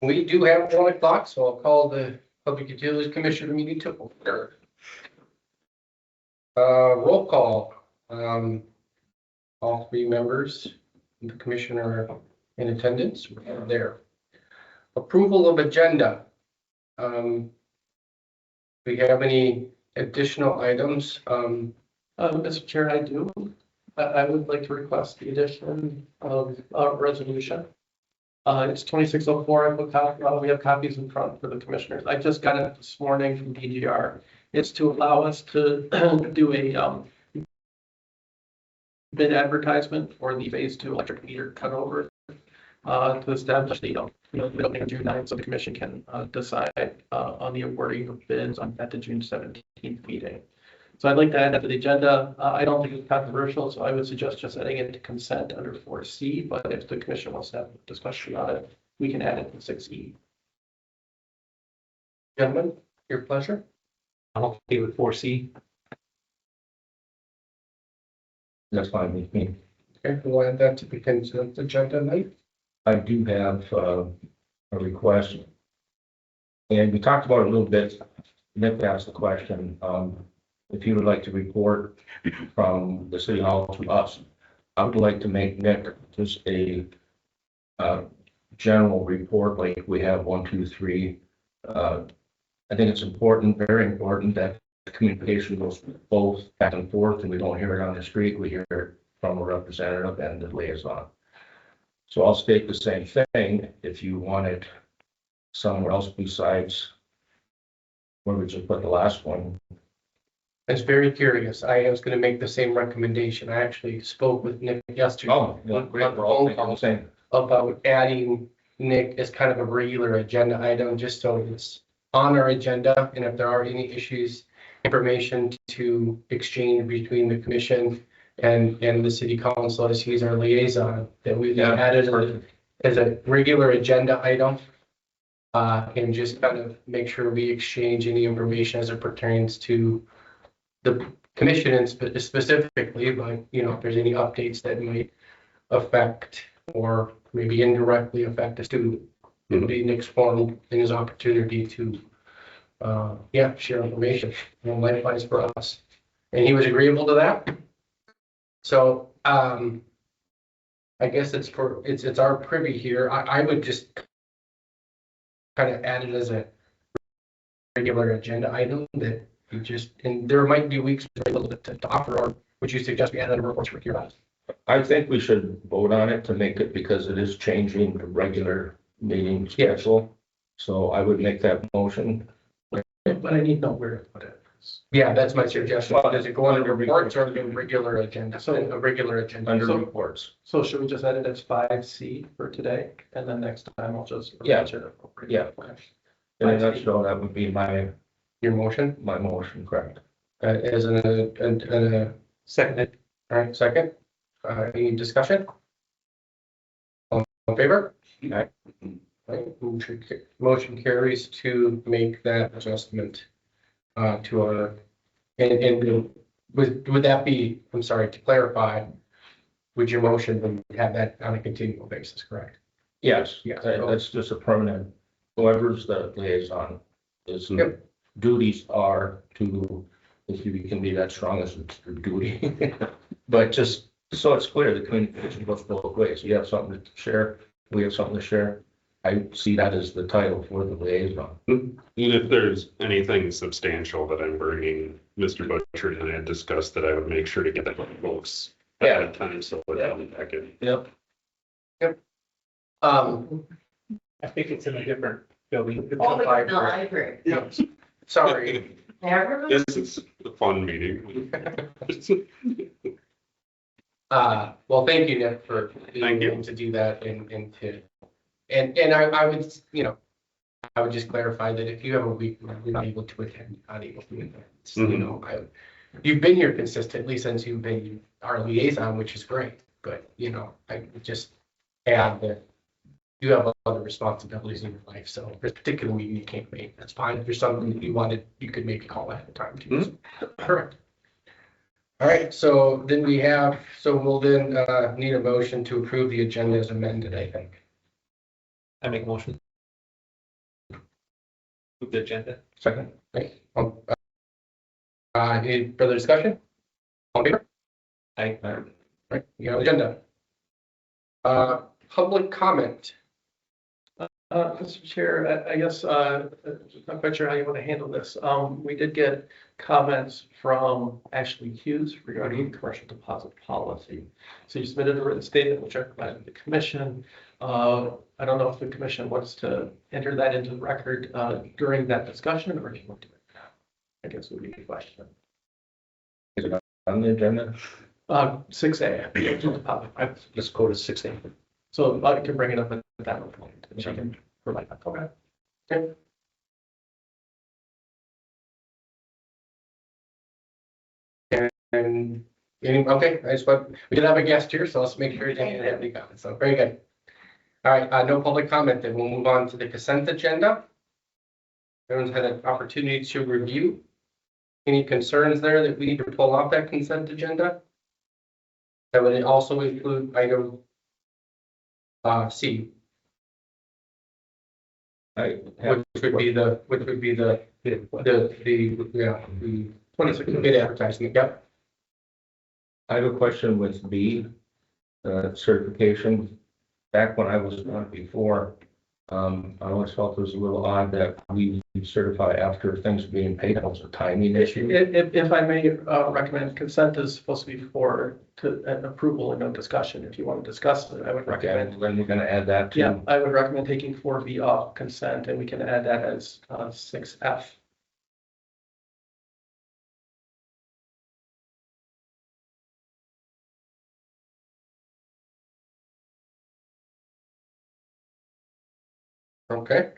We do have 1 o'clock, so I'll call the Public Utilities Commissioner meeting to order. Roll call. All 3 members of the commission are in attendance. We're there. Approval of agenda. We have any additional items? Mr. Chair, I do. I would like to request the addition of a resolution. It's 2604. We have copies in front for the commissioners. I just got it this morning from DGR. It's to allow us to do a bid advertisement for the phase 2 electric meter cutover to establish the bid opening on June 9th, so the commission can decide on the awarding of bids at the June 17th meeting. So I'd like to add that to the agenda. I don't think it's controversial, so I would suggest just adding it to consent under 4C, but if the commission wants to have a discussion on it, we can add it to 6E. Gentlemen, your pleasure. I'm okay with 4C. That's fine with me. Okay, we'll add that to the consent agenda night. I do have a request. And we talked about it a little bit. Nick asked the question, if you would like to report from the city hall to us. I would like to make Nick just a general report like we have 1, 2, 3. I think it's important, very important, that the communication goes both back and forth and we don't hear it on the street. We hear it from a representative and the liaison. So I'll state the same thing. If you want it somewhere else besides where we just put the last one. I was very curious. I was going to make the same recommendation. I actually spoke with Nick yesterday. Oh, well, great. We're all thinking the same. About adding Nick as kind of a regular agenda item, just so it's on our agenda. And if there are any issues, information to exchange between the commission and the city council, as he's our liaison, that we've added as a regular agenda item. And just kind of make sure we exchange any information as it pertains to the commission and specifically, but if there's any updates that might affect or maybe indirectly affect the student, it would be Nick's forum and his opportunity to share information, and likewise for us. And he was agreeable to that. So I guess it's our privy here. I would just kind of add it as a regular agenda item that you just, and there might be weeks very little to offer, or would you suggest we add that in reports for your eyes? I think we should vote on it to make it, because it is changing the regular meeting schedule. So I would make that motion. But I need to know where to put it. Yeah, that's my suggestion. Does it go under reports or the regular agenda? So a regular agenda. Under reports. So should we just add it as 5C for today? And then next time I'll just. Yeah. In a nutshell, that would be Your motion? my motion, correct. As a Seconded. all right, second. Any discussion? All in favor? Aye. Right, motion carries to make that adjustment to our, and would that be, I'm sorry, to clarify, would your motion have that on a continual basis, correct? Yes, Yes. that's just a permanent, whoever's the liaison, his duties are to, if you can be that strong as it's your duty. But just so it's clear, the communication goes both ways. You have something to share, we have something to share. I see that as the title for the liaison. And if there's anything substantial that I'm bringing, Mr. Butcher and I had discussed that I would make sure to get that to folks ahead of time, so without the packet. Yep. I think it's in a different building. It's Oh, a it's in the library. library. Sorry. Never. This is the fun meeting. Well, thank you, Nick, for being Thank you. able to do that and I would, I would just clarify that if you have a week where you're not able to attend, you're not able to attend, you've been here consistently since you've been our liaison, which is great, but I would just add that you have other responsibilities in your life, so if there's a particular meeting you can't make, that's fine. If there's something that you wanted, you could maybe call ahead of time too. Correct. All right, so then we'll then need a motion to approve the agenda as amended, I think. I make a motion. Move the agenda. Second. Okay. Any further discussion? All in favor? Aye. Right, you have agenda. Public comment. Mr. Chair, I guess, not quite sure how you want to handle this. We did get comments from Ashley Hughes regarding commercial deposit policy. So you submitted a written statement, which I provided to the commission. I don't know if the commission wants to enter that into the record, during that discussion, or if you want to do it now. I guess would be the question. On the agenda. 6A. Let's go to 6A. So I can bring it up at that point, and she can provide that. Okay. And, okay, we did have a guest here, so let's make sure he didn't have any comments, so very good. All right, no public comment, then we'll move on to the consent agenda. Everyone's had an opportunity to review. Any concerns there that we need to pull off that consent agenda? That would also include item C, I have, which would be the 26. bid advertising, yep. I have a question with B, certification. Back when I was on it before, I always felt it was a little odd that we certify after things are being paid. That was a timing issue. If I may recommend, consent is supposed to be for an approval and no discussion. If you want to discuss it, I would Okay, recommend. then we're gonna add that Yeah, to. I would recommend taking 4B off consent, and we can add that as 6F. Okay.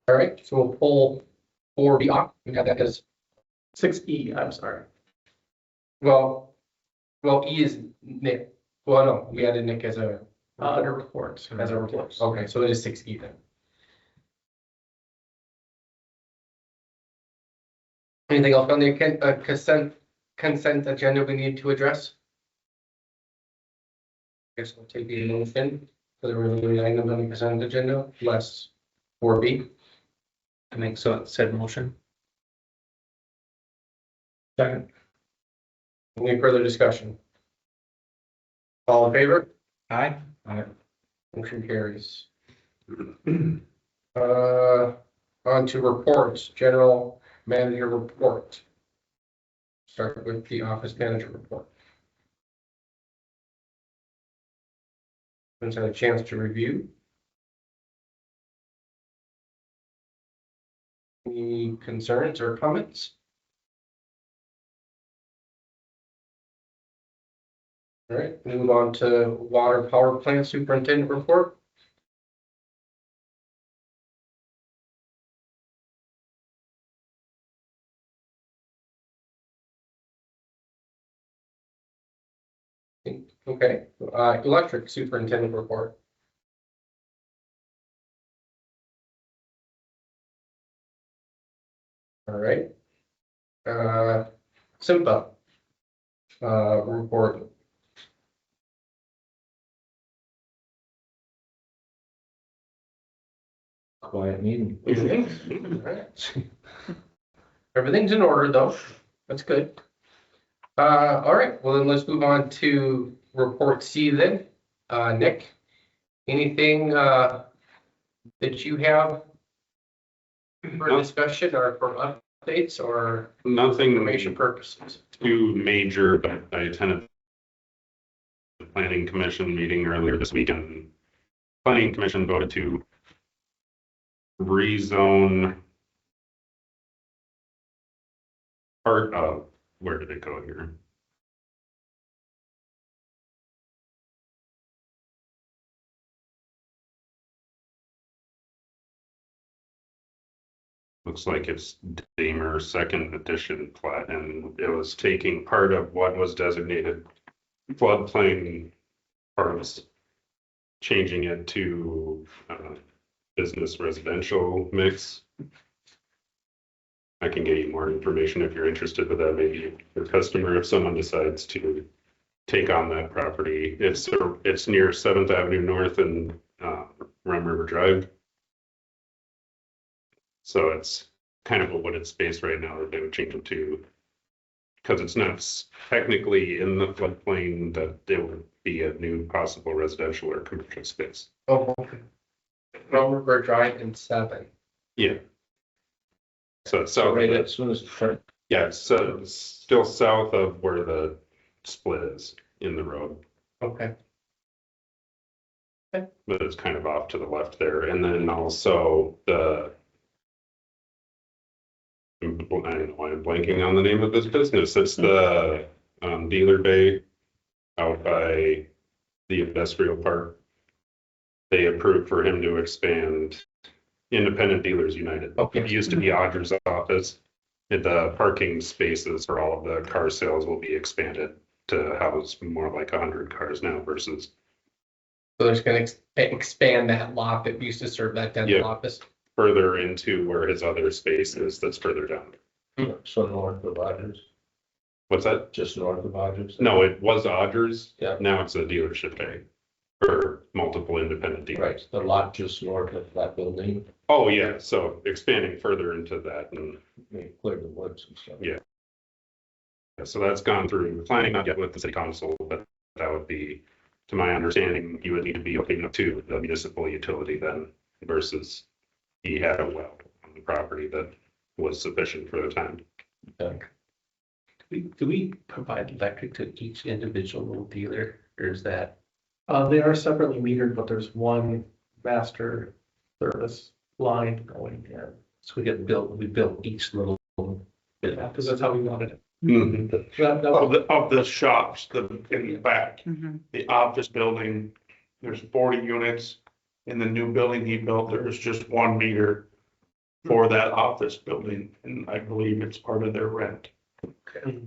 All right, so we'll pull 4B off. We got that as, 6E, I'm sorry. well, E is Nick. Well, no, we added Nick as a Under reports. as a report. Okay, so it is 6E then. Anything else on the consent agenda we need to address? Guess we'll take the motion for the remaining items on the consent agenda, less 4B. I make said motion. Second. Any further discussion? All in favor? Aye. Motion carries. On to reports, general manager report. Start with the office manager report. Everyone's had a chance to review. Any concerns or comments? All right, move on to water power plant superintendent report. Okay, electric superintendent report. All right. SIMPA report. Quiet meeting. All right. Everything's in order though. That's good. All right, well then let's move on to report C then. Nick, anything that you have for discussion or for updates or Nothing information purposes? too major, but I attended the planning commission meeting earlier this week, and planning commission voted to rezone part of, where did it go here? Looks like it's Damer second edition plat, and it was taking part of what was designated floodplain parts, changing it to business residential mix. I can get you more information if you're interested with that, maybe your customer, if someone decides to take on that property. It's near 7th Avenue North and Rum River Drive. So it's kind of a wooded space right now that they would change it to, because it's not technically in the floodplain, that it would be a new possible residential or commercial space. Oh, okay. Rum River Drive and 7. Yeah. So it's So south, right as soon as, yeah, so it's still south of where the split is in the road, Okay. but it's kind of off to the left there. And then also I don't know why I'm blanking on the name of this business. It's the dealer bay out by the industrial park. They approved for him to expand Independent Dealers United. Okay. It used to be Audrey's office. The parking spaces for all of the car sales will be expanded to house more like 100 cars now versus. So they're just gonna expand that lot that used to serve that dental Yeah. office. Further into where his other space is that's further down. so north of Rogers, What's that? just north of Rogers? No, it was Audrey's. Yeah. Now it's a dealership bay for multiple independent dealers. Right, the lot just north of that building, Oh, yeah. So expanding further into that and they cleared the woods and stuff. Yeah. so that's gone through planning, not yet with the city council, but that would be, to my understanding, you would need to be hooking up to the municipal utility then versus he had a well on the property that was sufficient for the time. Do we provide electric to each individual dealer, or is that? They are separately metered, but there's one master service line going in. So we built each little bit. Because that's how we wanted it. Mm-hmm. Of the shops, in the back, the office building, there's 40 units. In the new building he built, there's just 1 meter for that office building, and I believe it's part of their rent. Okay.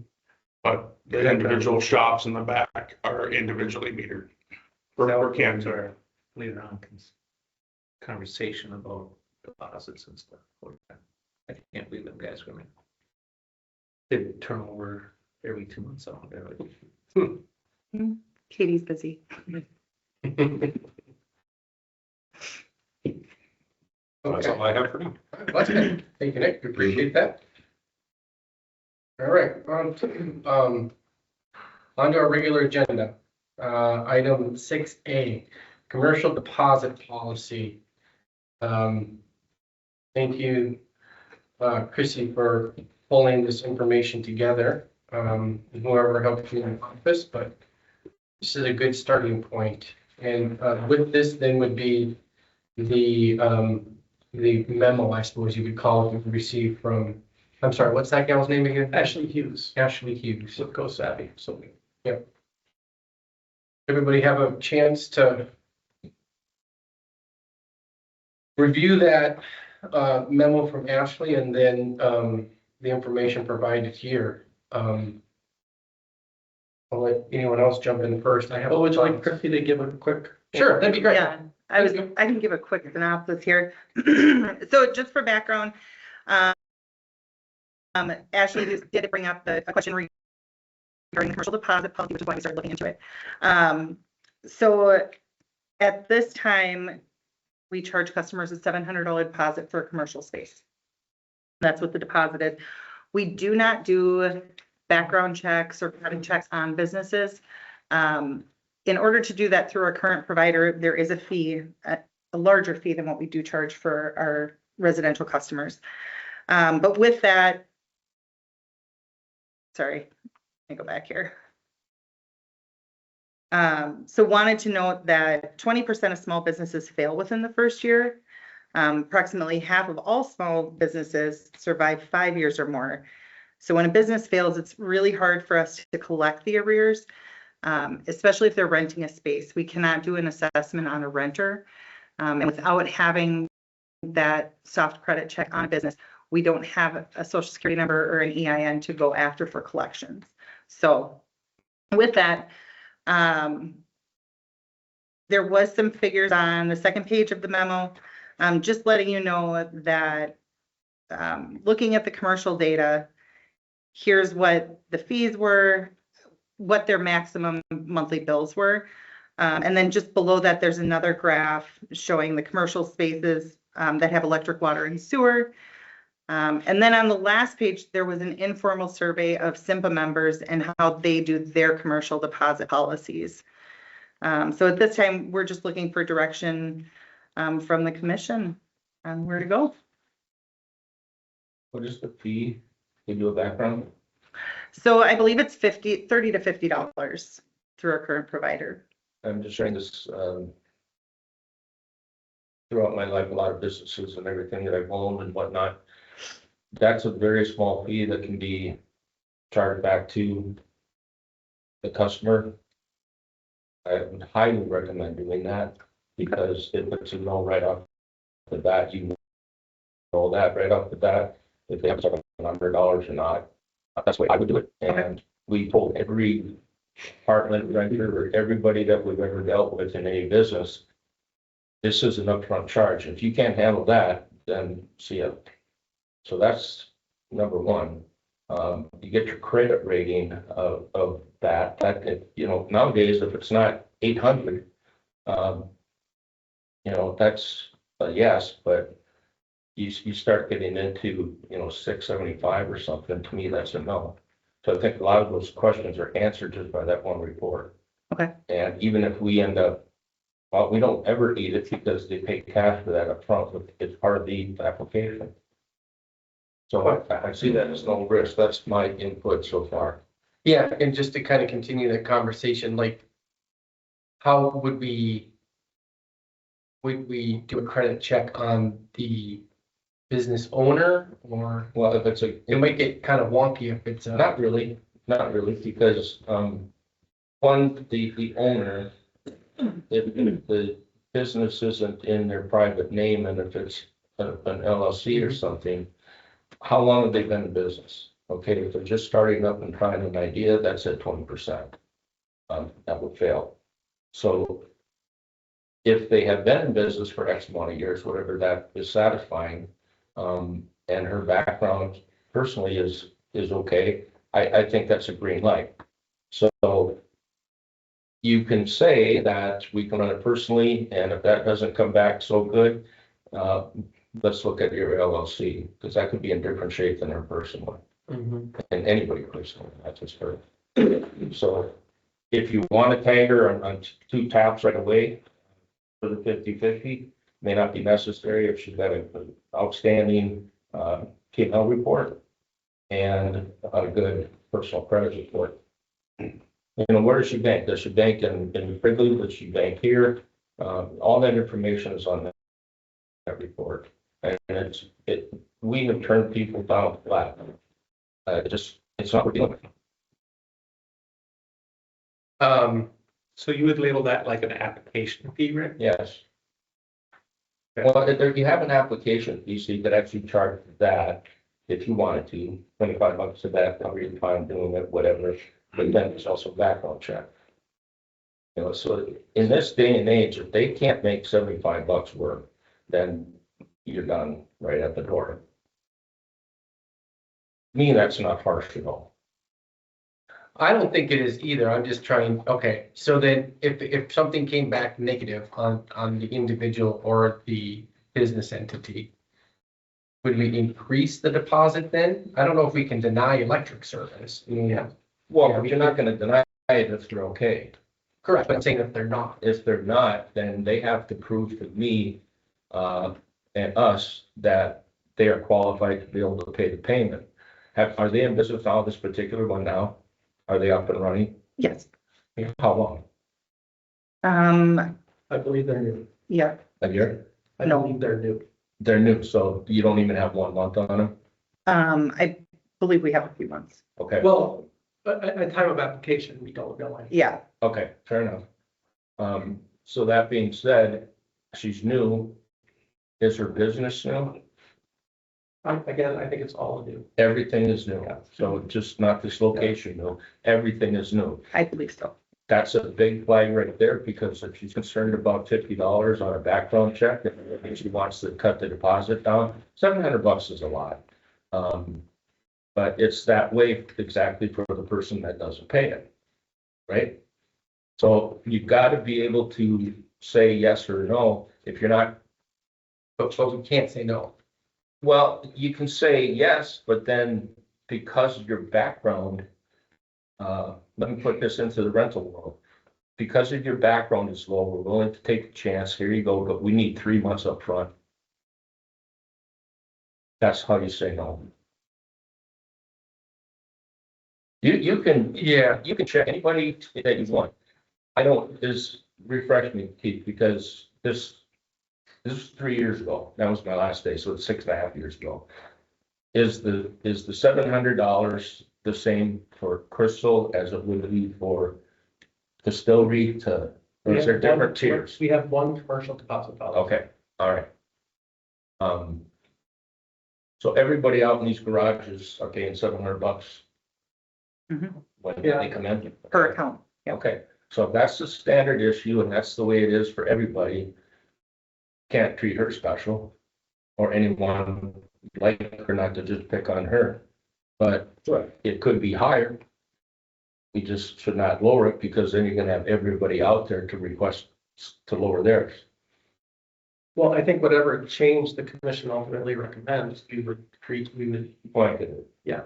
But the individual shops in the back are individually metered. For Kansas. Our later on conversation about deposits and stuff. I can't believe them guys were. They turn over every 2 months. So they're like, Katie's busy. That's Okay. all I have for now. That's good. Thank you, Nick. We appreciate that. All right, on to our regular agenda. Item 6A, commercial deposit policy. Thank you, Chrissy, for pulling this information together. Whoever helped you in the office, but this is a good starting point. And with this then would be the memo, I suppose you would call it, we received from, I'm sorry, what's that gal's name again? Ashley Hughes Ashley Hughes. with Go Savvy, so Everybody have a chance to review that memo from Ashley and then the information provided here. I'll let anyone else jump in first. I have. Well, would you like Chrissy to give a quick? Sure, that'd be great. Yeah, I can give a quick synopsis here. So just for background, Ashley did bring up a question regarding the commercial deposit policy, which is why we started looking into it. So at this time, we charge customers a $700 deposit for a commercial space. That's what the deposit is. We do not do background checks or credit checks on businesses. In order to do that through our current provider, there is a fee, a larger fee than what we do charge for our residential customers. But with that, sorry, let me go back here. So wanted to note that 20% of small businesses fail within the first year. Approximately half of all small businesses survive 5 years or more. So when a business fails, it's really hard for us to collect the arrears, especially if they're renting a space. We cannot do an assessment on a renter. And without having that soft credit check on a business, we don't have a social security number or an EIN to go after for collections. So with that, there was some figures on the second page of the memo, just letting you know that looking at the commercial data, here's what the fees were, what their maximum monthly bills were. And then just below that, there's another graph showing the commercial spaces that have electric, water, and sewer. And then on the last page, there was an informal survey of SIMPA members and how they do their commercial deposit policies. So at this time, we're just looking for direction from the commission on where to go. What is the fee? You do a background? So I believe it's $30 to $50 through our current provider. I'm just sharing this, throughout my life, a lot of businesses and everything that I've owned and whatnot. That's a very small fee that can be charged back to the customer. I would highly recommend doing that because it puts a no right off the bat. You know that right off the bat, if they have $700 or not. That's the way I would do it. And we told every apartment renter or everybody that we've ever dealt with in any business, this is an upfront charge. If you can't handle that, then see ya. So that's number one. You get your credit rating of that. Nowadays, if it's not 800, that's a yes, but you start getting into, 675 or something, to me, that's a no. So I think a lot of those questions are answered just by that one report. Okay. And even if we end up, well, we don't ever eat it because they pay cash for that up front, but it's part of the application. So I see that as no risk. That's my input so far. Yeah, and just to kind of continue the conversation, like, how would we do a credit check on the business owner, or Well, if it's it might get kind of wonky if it's not really, because, one, the owner, if the business isn't in their private name, and if it's an LLC or something, how long have they been in business? Okay, if they're just starting up and trying an idea, that's at 20%. That would fail. So if they have been in business for X amount of years, whatever that is satisfying, and her background personally is okay, I think that's a green light. So you can say that we can run it personally, and if that doesn't come back so good, let's look at your LLC, because that could be in different shape than her personal, and anybody personal, not just her. So if you want to tag her on 2 taps right away for the 50/50, may not be necessary if she's got an outstanding P&L report and a good personal credit report. Where does she bank? Does she bank in Wrigley? Does she bank here? All that information is on that report. And we have turned people down flat. It's not what we're dealing with. So you would label that like an application fee, Rick? Yes. Well, if you have an application fee, so you could actually charge that if you wanted to, $25 of that, however you find doing it, whatever. But then there's also background check. So in this day and age, if they can't make $75 work, then you're done right at the door. To me, that's not harsh at all. I don't think it is either. I'm just trying, okay, so then if something came back negative on the individual or the business entity, would we increase the deposit then? I don't know if we can deny electric service. Yeah. Well, but you're not going to deny it if they're okay. Correct, but I'm saying if they're not. If they're not, then they have to prove to me and us that they are qualified to be able to pay the payment. Are they in business now, this particular one now? Are they up and running? Yes. How long? I believe they're new. Yeah, A year? I No. believe they're new. They're new, so you don't even have 1 month on them? I believe we have a few months. Okay, Well, at time of application, we don't know. Yeah, okay, fair enough. So that being said, she's new. Is her business new? Again, I think it's all new. Everything is new. So just not this location new, everything is new. I believe so. That's a big flag right there, because if she's concerned about $50 on a background check, and she wants to cut the deposit down, $700 is a lot. But it's that way exactly for the person that doesn't pay it, right? So you've got to be able to say yes or no. If you're not, But we can't say no. well, you can say yes, but then because of your background, let me put this into the rental world. Because of your background is low, we're willing to take a chance. Here you go, but we need 3 months up front. That's how you say no. You can, Yeah. you can check anybody that you want. I don't, refresh me, Keith, because this was 3 years ago. That was my last day, so it's 6.5 years ago. Is the $700 the same for Crystal as it would be for distillery to, or is there different tiers? We have one commercial deposit policy. Okay, all right. So everybody out in these garages are paying $700 Mhm. when Yeah. they come in? Per account. Yep. Okay, so if that's the standard issue and that's the way it is for everybody, can't treat her special or anyone like her, not to just pick on her, but it could be higher. We just should not lower it, because then you're gonna have everybody out there to request to lower theirs. Well, I think whatever change the commission ultimately recommends, we would treat, we would, Point at it. yeah.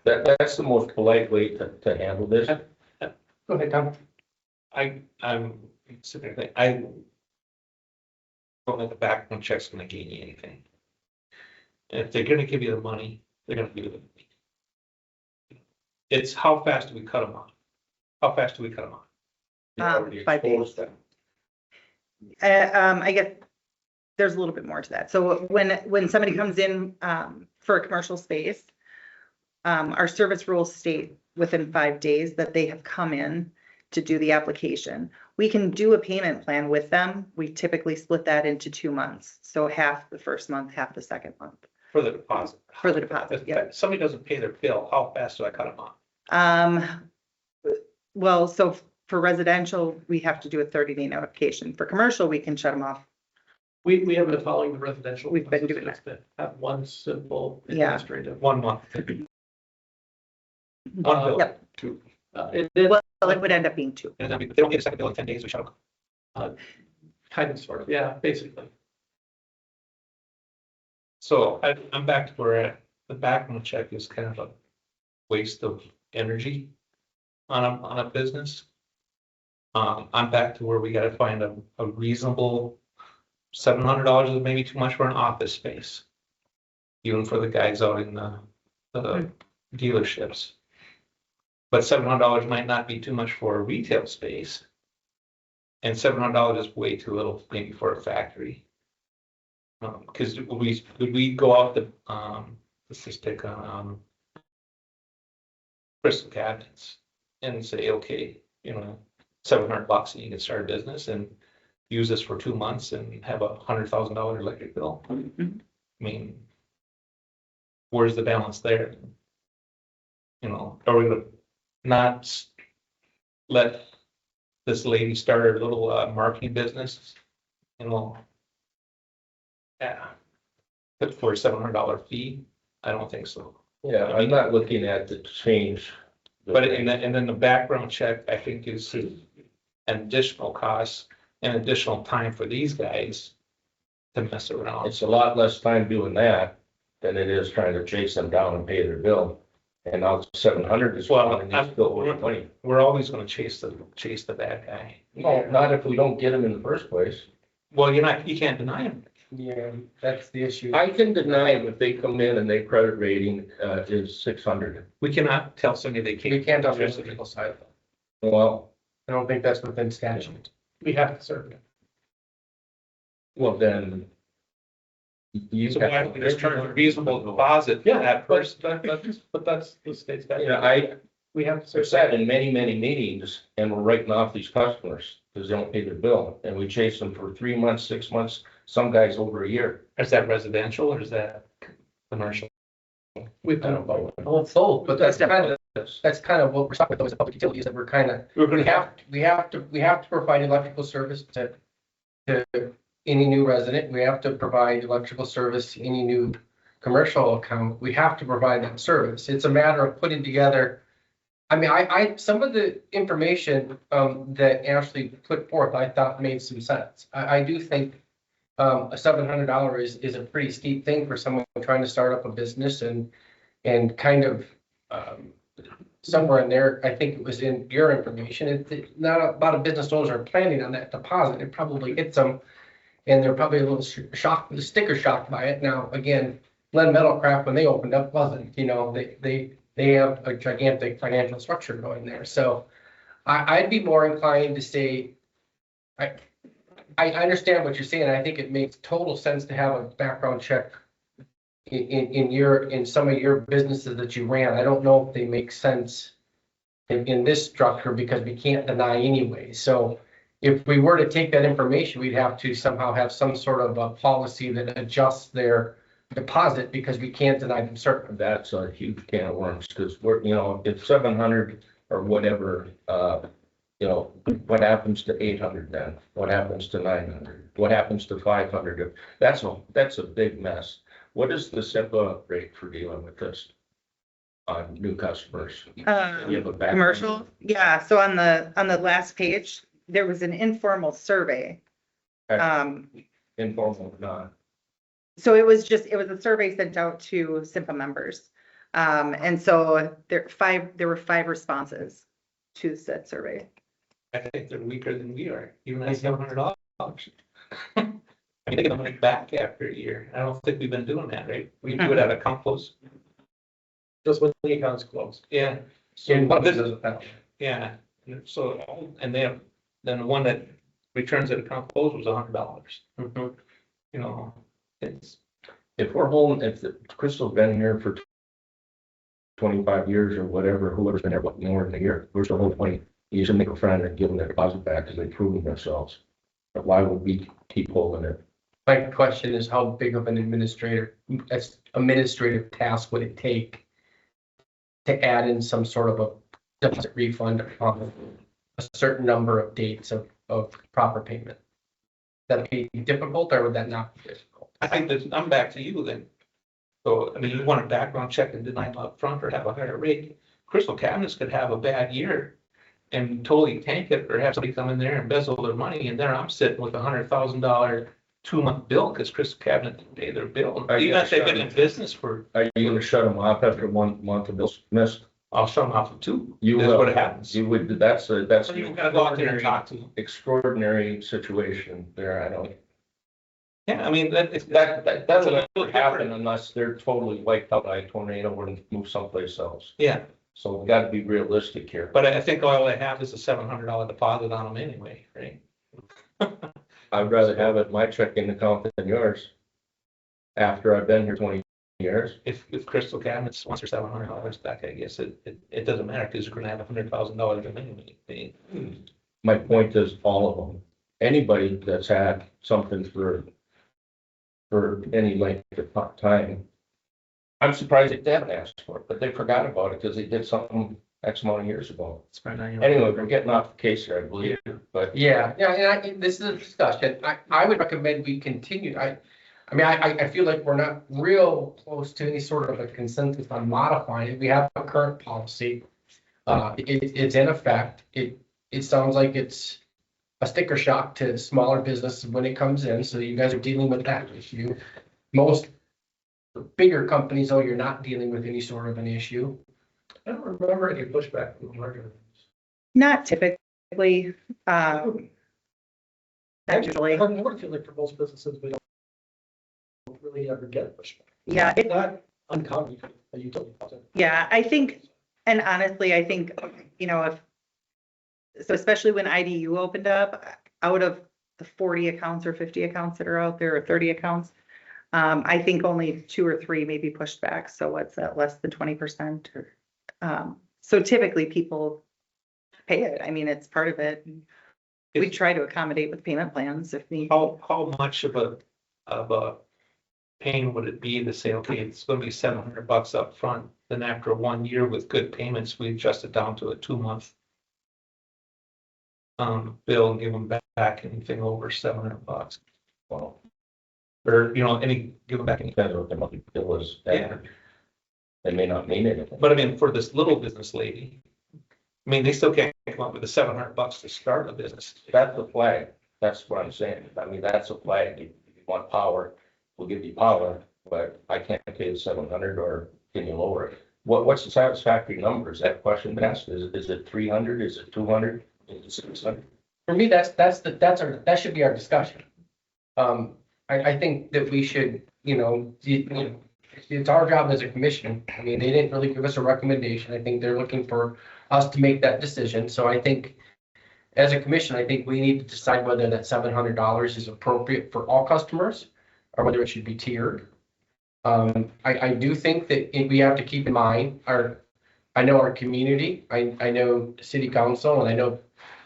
That's the most polite way to handle this. Go ahead, Tom. I'm sitting there thinking, I don't think the background check's gonna gain you anything. And if they're gonna give you the money, they're gonna give you the money. It's how fast do we cut them off? How fast do we cut them off? You already 5 days. exposed them. I guess there's a little bit more to that. So when somebody comes in for a commercial space, our service rules state within 5 days that they have come in to do the application. We can do a payment plan with them. We typically split that into 2 months. So half the first month, half the second month For the deposit. for the deposit. Yeah. If somebody doesn't pay their bill, how fast do I cut them off? Well, so for residential, we have to do a 30-day notification. For commercial, we can shut them off. We have been following the residential. We've been doing process. It's been- Have one simple Yeah. administrative. 1 month. One bill. Yep. Two. It is Well, it would end up being 2. And then if they don't get a second bill in 10 days, we shut them. kind of sort of, yeah, basically. So I'm back to where the background check is kind of a waste of energy on a business. I'm back to where we gotta find a reasonable $700 is maybe too much for an office space. Even for the guys out in the dealerships. But $700 might not be too much for a retail space. And $700 is way too little maybe for a factory. Because would we go out the, let's just take crystal cabinets and say, okay, $700 and you can start a business and use this for 2 months and have $100,000 electric bill. Mhm. I mean, where's the balance there? Are we gonna not let this lady start her little marketing business? Yeah, but for a $700 fee, I don't think so. Yeah, I'm not looking at the change. But and then the background check, I think is an additional cost and additional time for these guys to mess around. It's a lot less time doing that than it is trying to chase them down and pay their bill. And now 700 is Well, well, and they still owe money. We're always gonna chase the bad guy. No, not if we don't get them in the first place. Well, you can't deny him. Yeah, that's the issue. I can deny them if they come in and their credit rating is 600. We cannot tell somebody they can't. We can't on the physical side. Well, I don't think that's within statute. We have to serve it. then. You So why don't we just charge a reasonable deposit for Yeah, that person? but that's the state's statute. We have to I've serve. sat in many, many meetings and we're writing off these customers because they don't pay their bill. And we chase them for 3 months, 6 months, some guys over a year. Is that residential or is that commercial? We've I don't know. Well, it's both, but that's kind of what we're stuck with, those public utilities that we're kind of, we have to provide electrical service to any new resident. We have to provide electrical service to any new commercial account. We have to provide that service. It's a matter of putting together. I mean, some of the information, that Ashley put forth, I thought made some sense. I do think, a $700 is a pretty steep thing for someone trying to start up a business and kind of, somewhere in there, I think it was in your information, it's not a lot of business owners are planning on that deposit. It probably hits them and they're probably a little shocked, sticker shocked by it. Now, again, Glen Metalcraft, when they opened up, wasn't, they have a gigantic financial structure going there. So I'd be more inclined to say, I understand what you're saying. I think it makes total sense to have a background check in some of your businesses that you ran. I don't know if they make sense in this structure because we can't deny anyway. So if we were to take that information, we'd have to somehow have some sort of a policy that adjusts their deposit because we can't deny them certain. That's a huge can of worms, because if 700 or whatever, what happens to 800 then? What happens to 900? What happens to 500? That's a big mess. What is the SIPA rate for dealing with this on new customers? You have a background? Commercial, yeah, so on the last page, there was an informal survey. Informal or not? So it was a survey sent out to SIPA members. And so there were 5 responses to said survey. I think they're weaker than we are, even at $700. I mean, they get the money back after a year. I don't think we've been doing that, right? We do it at a compost. Just when the account's closed. Yeah. So yeah. So, and then the one that returns at a compost was $100. It's. If Crystal's been here for 25 years or whatever, whoever's been there, more than a year, we're still holding money. You should make a friend and give them their deposit back because they've proven themselves. But why would we keep holding it? My question is, how big of an administrative task would it take to add in some sort of a deposit refund on a certain number of dates of proper payment? That'd be difficult, or would that not be difficult? I think that I'm back to you then. So, I mean, you want a background check and deny them up front or have a higher rate. Crystal Cabinets could have a bad year and totally tank it, or have somebody come in there and embezzle their money, and there I'm sitting with $100,000 2-month bill because Crystal Cabinet didn't pay their bill. Even if they've been in business for. Are you going to shut them off after 1 month of bills missed? I'll shut them off for 2. You That's will. what happens. You would. That's So you gotta go out there and talk to them. extraordinary situation there. I don't. Yeah, I mean, That it's doesn't a little ever happen different. unless they're totally wiped out by a tornado or move someplace else. Yeah, So we got to be realistic here. but I think all they have is a $700 deposit on them anyway, right? I'd rather have it in my checking account than yours. After I've been here 20 years. If Crystal Cabinets wants their $700 back, I guess it doesn't matter because you're gonna have $100,000 in anyway. My point is all of them. Anybody that's had something for any length of time. I'm surprised they haven't asked for it, but they forgot about it because they did something X amount of years ago. Anyway, we're getting off the case here, I believe, but Yeah, and this is a discussion. I would recommend we continue. I feel like we're not real close to any sort of a consensus on modifying it. We have a current policy. It's in effect. It sounds like it's a sticker shock to smaller businesses when it comes in. So you guys are dealing with that issue. Most bigger companies, though, you're not dealing with any sort of an issue. I don't remember any pushback from larger. Not typically, actually. I would feel like for most businesses, we don't really ever get pushback. Yeah, It's not uncommon for a utility. Yeah, I think, and honestly, I think, so especially when IDU opened up, out of the 40 accounts or 50 accounts that are out there, or 30 accounts, I think only 2 or 3 may be pushed back. So what's that, less than 20%? So typically people pay it. I mean, it's part of it. We try to accommodate with payment plans if need. How much of a pain would it be to say, okay, it's gonna be $700 up front, then after 1 year with good payments, we adjust it down to a 2-month bill and give them back anything over $700. Well, Or, give them back any, depends on what the monthly bill is. Yeah. They may not mean anything. but I mean, for this little business lady, I mean, they still can't come up with the $700 to start a business. That's the flag. That's what I'm saying. I mean, that's a flag. If you want power, we'll give you power, but I can't pay the 700 or can you lower it? What's the satisfactory number? Is that question asked? Is it 300? Is it 200? Is it 600? For me, that should be our discussion. I think that we should, it's our job as a commission. I mean, they didn't really give us a recommendation. I think they're looking for us to make that decision. So I think as a commission, I think we need to decide whether that $700 is appropriate for all customers or whether it should be tiered. I do think that we have to keep in mind I know our community, I know the city council, and I know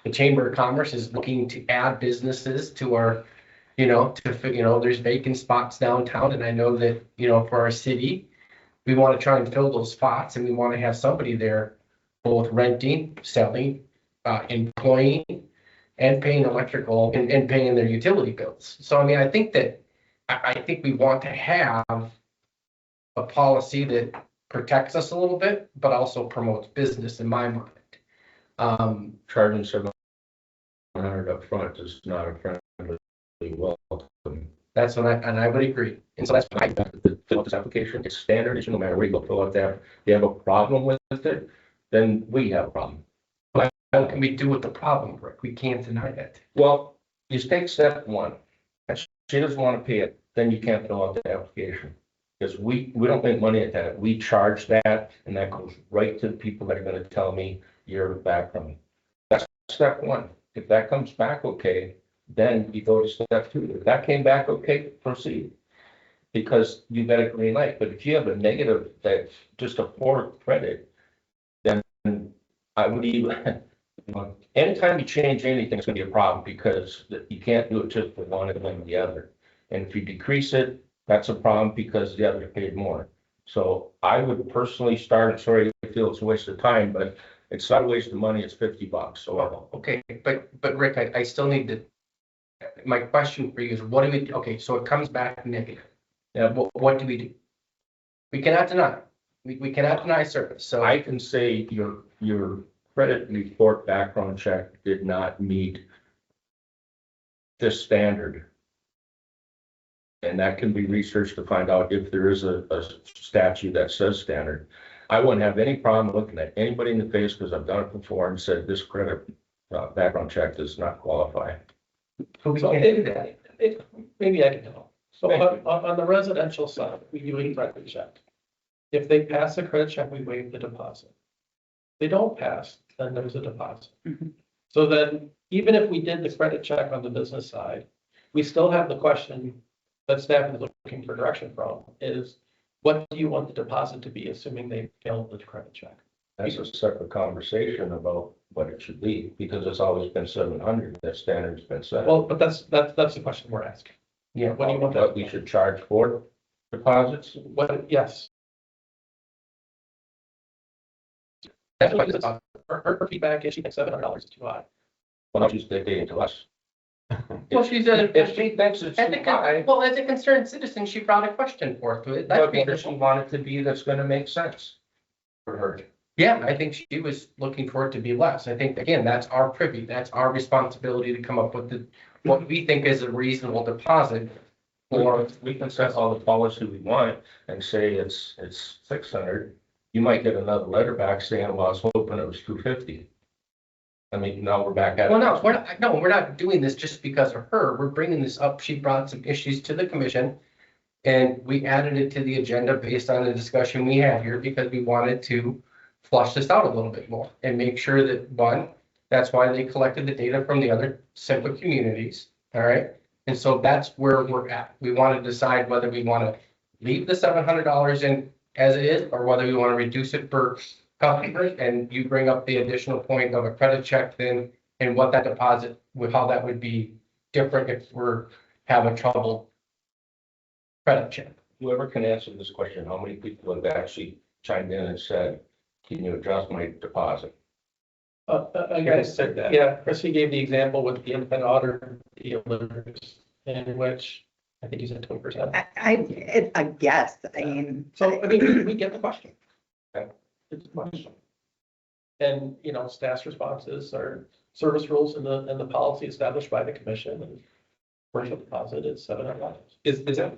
the Chamber of Commerce is looking to add businesses to our, there's vacant spots downtown. And I know that, for our city, we want to try and fill those spots and we want to have somebody there both renting, selling, employing, and paying electrical and paying their utility bills. So, I mean, I think we want to have a policy that protects us a little bit, but also promotes business in my mind. Charging 700 up front is not a friendly welcome. That's what I would agree. And so that's why Fill out this application. It's standard issue, no matter where you go, fill out that. If you have a problem with it, then we have a problem. what can we do with the problem, Rick? We can't deny that. Well, you take step one. And she doesn't want to pay it, then you can't fill out the application. Because we don't make money at that. We charge that, and that goes right to the people that are gonna tell me your background. That's step one. If that comes back okay, then you go to step two. If that came back okay, proceed. Because you got a green light. But if you have a negative, that's just a poor credit, then I would even, anytime you change anything, it's gonna be a problem because you can't do it just for one and then the other. And if you decrease it, that's a problem because the other paid more. So I would personally start, sorry, I feel it's a waste of time, but it's not a waste of money, it's $50. So Okay, but Rick, I still need to, my question for you is what do we, okay, so it comes back negative. yeah, What do we do? We cannot deny. We cannot deny service. So I can say your credit report background check did not meet this standard. And that can be researched to find out if there is a statute that says standard. I wouldn't have any problem looking at anybody in the face because I've done it before and said this credit background check does not qualify. So we So can't do that. maybe I can help. So Thank you. on the residential side, we do a credit check. If they pass the credit check, we waive the deposit. If they don't pass, then there's a deposit. Mhm. So then, even if we did the credit check on the business side, we still have the question that staff is looking for direction from is, what do you want the deposit to be, assuming they failed the credit check? That's a separate conversation about what it should be, because it's always been 700, that standard's been set. Well, but that's the question we're asking. Yeah. What do you want What that? we should charge for deposits? What, yes. That's That's what what her feedback is she thinks $700 is too high. Well, not just dictating to us. Well, she said, If she thinks it's too high, well, as a concerned citizen, she brought a question forth to it. That's what does she reasonable. want it to be that's gonna make sense for her? Yeah, I think she was looking for it to be less. I think, again, that's our privy. That's our responsibility to come up with what we think is a reasonable deposit. Or we can set all the policy we want and say it's 600. You might get another letter back saying, well, I was hoping it was 250. I mean, now we're back at. Well, no, we're not doing this just because of her. We're bringing this up. She brought some issues to the commission. And we added it to the agenda based on the discussion we had here because we wanted to flush this out a little bit more and make sure that, one, that's why they collected the data from the other simple communities. All right. And so that's where we're at. We want to decide whether we want to leave the $700 in as it is, or whether we want to reduce it for customers. And you bring up the additional point of a credit check then, and what that deposit with how that would be different if we're having trouble credit check. whoever can answer this question, how many people have actually chimed in and said, can you adjust my deposit? Again, said that. yeah, Chrissy gave the example with the independent auditor dealers, in which I think you said 20%. I guess, I mean. So, I mean, we get the question. Okay. It's a question. And, staff's responses are service rules and the policy established by the commission, and commercial deposit is $700. Is that,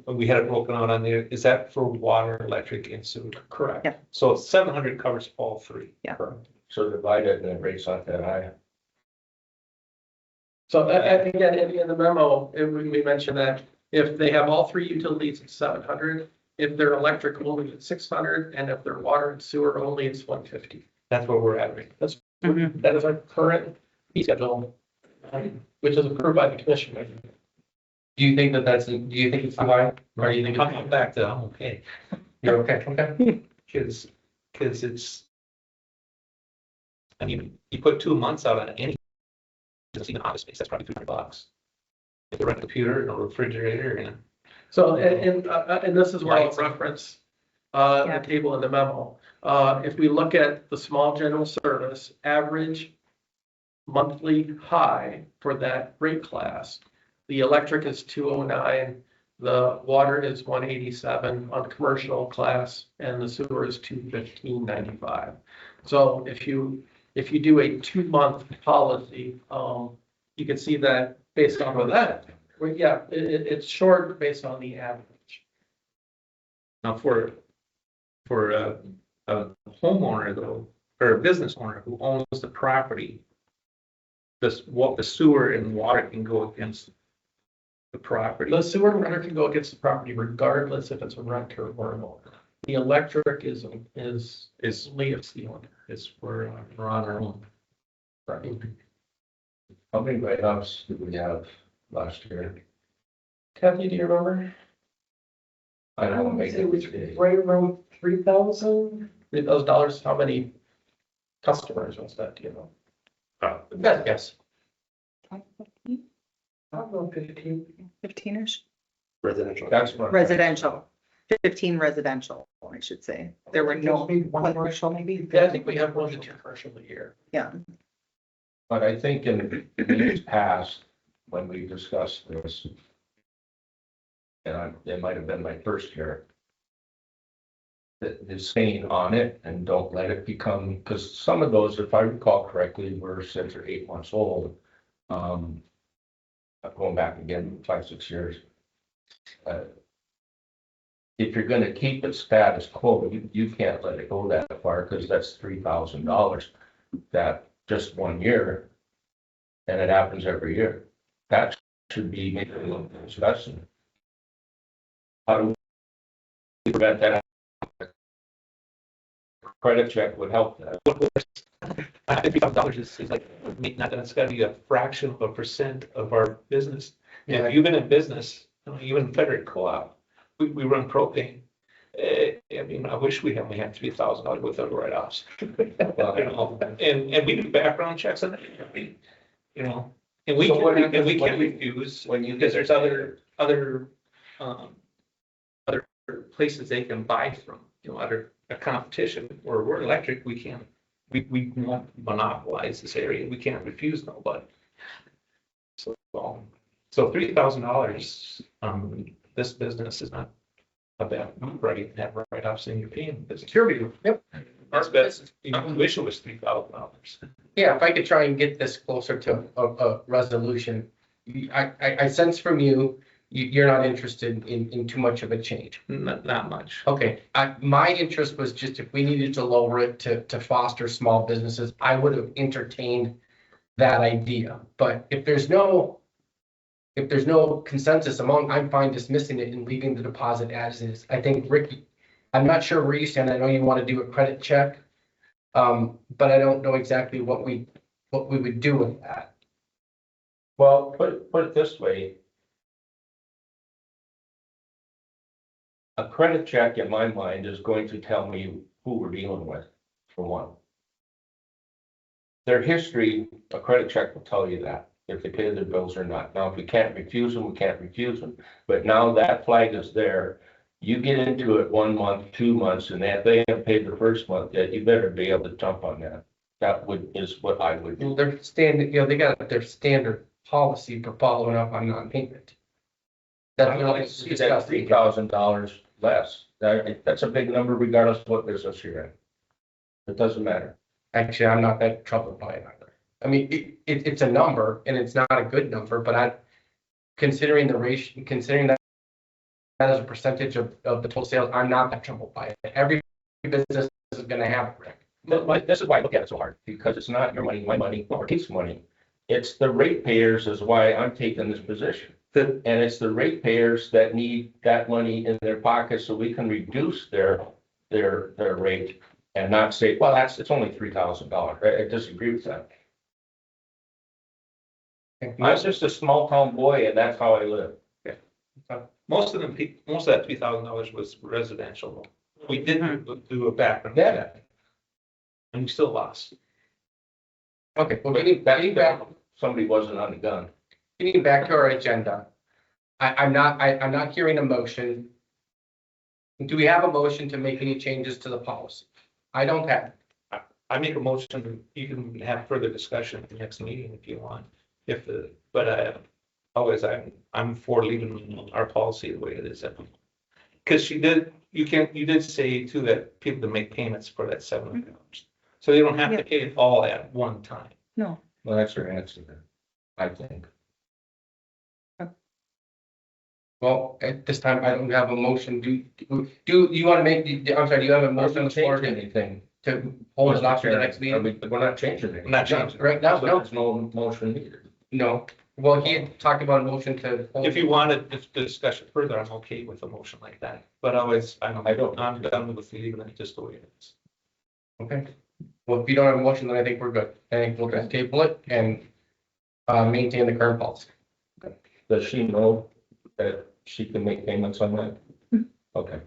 we had it broken out on there, is that for water, electric, and sewer? Correct. Yeah. So 700 covers all three. Correct. So divide it and the rate's not that high. So again, in the memo, we mentioned that if they have all three utilities, it's 700. If they're electric only, it's 600, and if they're water and sewer only, it's 150. That's where we're at, right? That is our current fee schedule, which is approved by the commission. Do you think do you think it's too high? Or do you think I'm back to, I'm okay. you're okay? Okay. Cause it's, I mean, you put 2 months out on any, just even office space, that's probably $300. If they rent a computer and a refrigerator and. So, and this is where I'll reference the table in the memo. If we look at the small general service, average monthly high for that rate class, the electric is 209, the water is 187 on commercial class, and the sewer is 215.95. So if you do a 2-month policy, you can see that based off of that. Well, yeah, it's short based on the average. Now for a homeowner though, or a business owner who owns the property, what the sewer and water can go against the property. The sewer and water can go against the property regardless if it's a renter or an owner. The electric is Leah's the owner. Is we're on our own. How many write-offs did we have last year? Kathy, do you remember? I don't want to make it today. Right around $3,000. $3,000, how many customers was that, do you know? Yes. I don't know, 15. 15-ish Residential. That's what. residential, 15 residential, I should say. There were no commercial maybe. Yeah, I think we have 1 to 2 commercial a year. Yeah, But I think in years past, when we discussed this, and it might have been my first year, that is staying on it and don't let it become, because some of those, if I recall correctly, were 6 or 8 months old. Going back again, 5, 6 years. If you're gonna keep it status quo, you can't let it go that far, because that's $3,000 that just 1 year. And it happens every year. That should be maybe a little discussion. How do we prevent that? Credit check would help that. $50,000 is like, not that it's gotta be a fraction of a percent of our business. And if you've been in business, even Frederick Co-op, we run propane. I mean, I wish we only had $3,000 worth of write-offs. And we do background checks on that, and we So what can, happens when can't you- refuse, when you because get- there's other places they can buy from, other a competition, where we're electric, we can't, we won't monopolize this area, we can't refuse nobody. So $3,000, this business is not a bad number, you can have write-offs in your paying business. Yep. That's best, I wish it was $3,000. Yeah, if I could try and get this closer to a resolution. I sense from you're not interested in too much of a change. Not much. Okay, my interest was just if we needed to lower it to foster small businesses, I would have entertained that idea. But if there's no consensus I'm fine dismissing it and leaving the deposit as is. I think Ricky, I'm not sure where you stand. I know you want to do a credit check. But I don't know exactly what we would do with that. Well, put it this way. A credit check in my mind is going to tell me who we're dealing with, for one. Their history, a credit check will tell you that. if they pay their bills or not. Now, if we can't refuse them, we can't refuse them. But now that flag is there. You get into it 1 month, 2 months, and if they haven't paid the first month yet, you better be able to jump on that. Is what I would do. Their standard, they got their standard policy for following up on non-payment. That's I what like I to see that $3,000 less. That's a big number regardless of what business you're in. It doesn't matter. Actually, I'm not that troubled by it either. I mean, it's a number and it's not a good number, but considering the ratio, considering that as a percentage of the total sales, I'm not that troubled by it. Every business is gonna have it, Rick. But this is why I look at it so hard, because it's not your money, my money, or Keith's money. It's the ratepayers is why I'm taking this position. And it's the ratepayers that need that money in their pockets so we can reduce their rate and not say, well, it's only $3,000. I disagree with that. I'm just a small town boy and that's how I live. Most of that $3,000 was residential. We did do a background. Yeah. check, And we still lost. Okay, well, But getting back, somebody wasn't on the gun. getting back to our agenda. I'm not hearing a motion. Do we have a motion to make any changes to the policy? I don't have. I make a motion, you can have further discussion at the next meeting if you want. I'm for leaving our policy the way it is. Because you did say too that people to make payments for that $700. So they don't have to pay it all at one time. No. Well, that's your answer then, I think. Well, at this time, I don't have a motion. Do you want to make, I'm sorry, do you have a motion on the floor Change anything. to hold it off to the next meeting? We're not changing anything. I'm not changing. Right now, So no, there's no motion needed. no. Well, he had talked about a motion to. If you wanted to discuss it further, I'm okay with a motion like that. But always, I'm done with leaving it just the way it is. Okay. Well, if you don't have a motion, then I think we're good. I think we'll just table it and maintain the current policy. Does she know that she can make payments on that? Okay.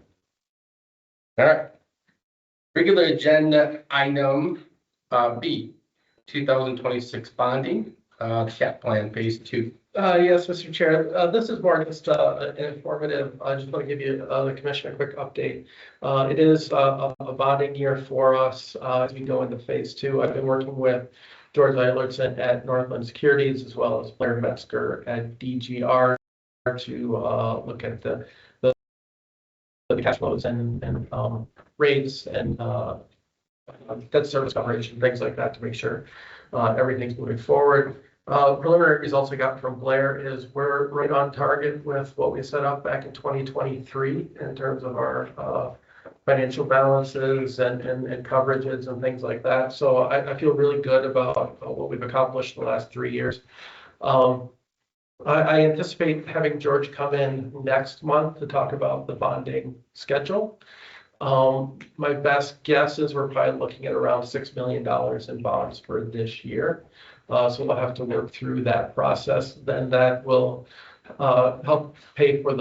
All right. Regular agenda item B, 2026 bonding, CAP plan phase 2. Yes, Mr. Chair, this is more just an informative, I just want to give you, the commission a quick update. It is a bonding year for us as we go into phase 2. I've been working with George Eilertson at Northland Securities as well as Blair Metzger at DGR to look at the cash flows and rates and debt service coverage and things like that to make sure everything's moving forward. Preliminary results we got from Blair is we're right on target with what we set up back in 2023 in terms of our financial balances and coverages and things like that. So I feel really good about what we've accomplished the last 3 years. I anticipate having George come in next month to talk about the bonding schedule. My best guess is we're probably looking at around $6 million in bonds for this year. So we'll have to work through that process. Then that will help pay for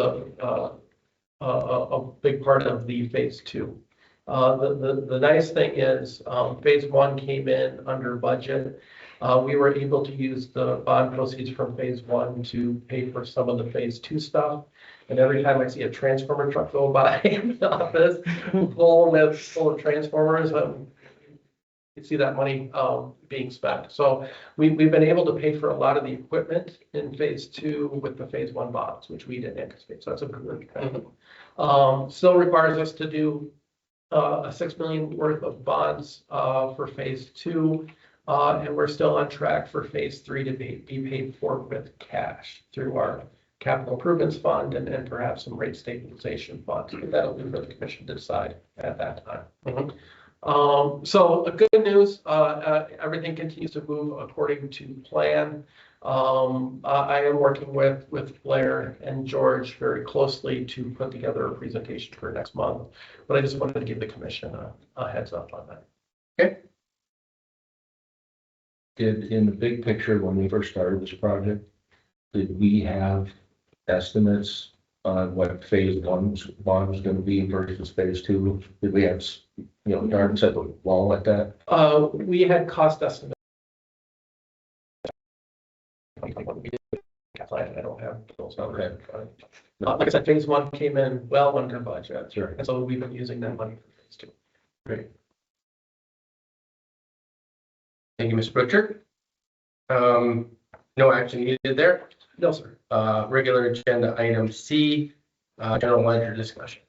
a big part of the phase 2. The nice thing is phase 1 came in under budget. We were able to use the bond proceeds from phase 1 to pay for some of the phase 2 stuff. And every time I see a transformer truck go by in the office, full of transformers, you see that money being spent. So we've been able to pay for a lot of the equipment in phase 2 with the phase 1 bonds, which we didn't anticipate. So that's a good thing. Still requires us to do a $6 million worth of bonds for phase 2. And we're still on track for phase 3 to be paid for with cash through our capital improvements fund and perhaps some rate stabilization funds. But that'll be for the commission to decide at that time. So good news, everything continues to move according to plan. I am working with Blair and George very closely to put together a presentation for next month, but I just wanted to give the commission a heads up on that. Okay. In the big picture, when we first started this project, did we have estimates on what phase 1's bond was going to be versus phase 2? Did we have, darts at the wall at that? We had cost estimates. plan, I don't have those numbers. Okay. Like I said, phase one came in well under budget, Sure. and so we've been using that money for phase two. Great. Thank you, Ms. Butcher. No action needed there. No, sir. Regular agenda item C, general ledger discussion.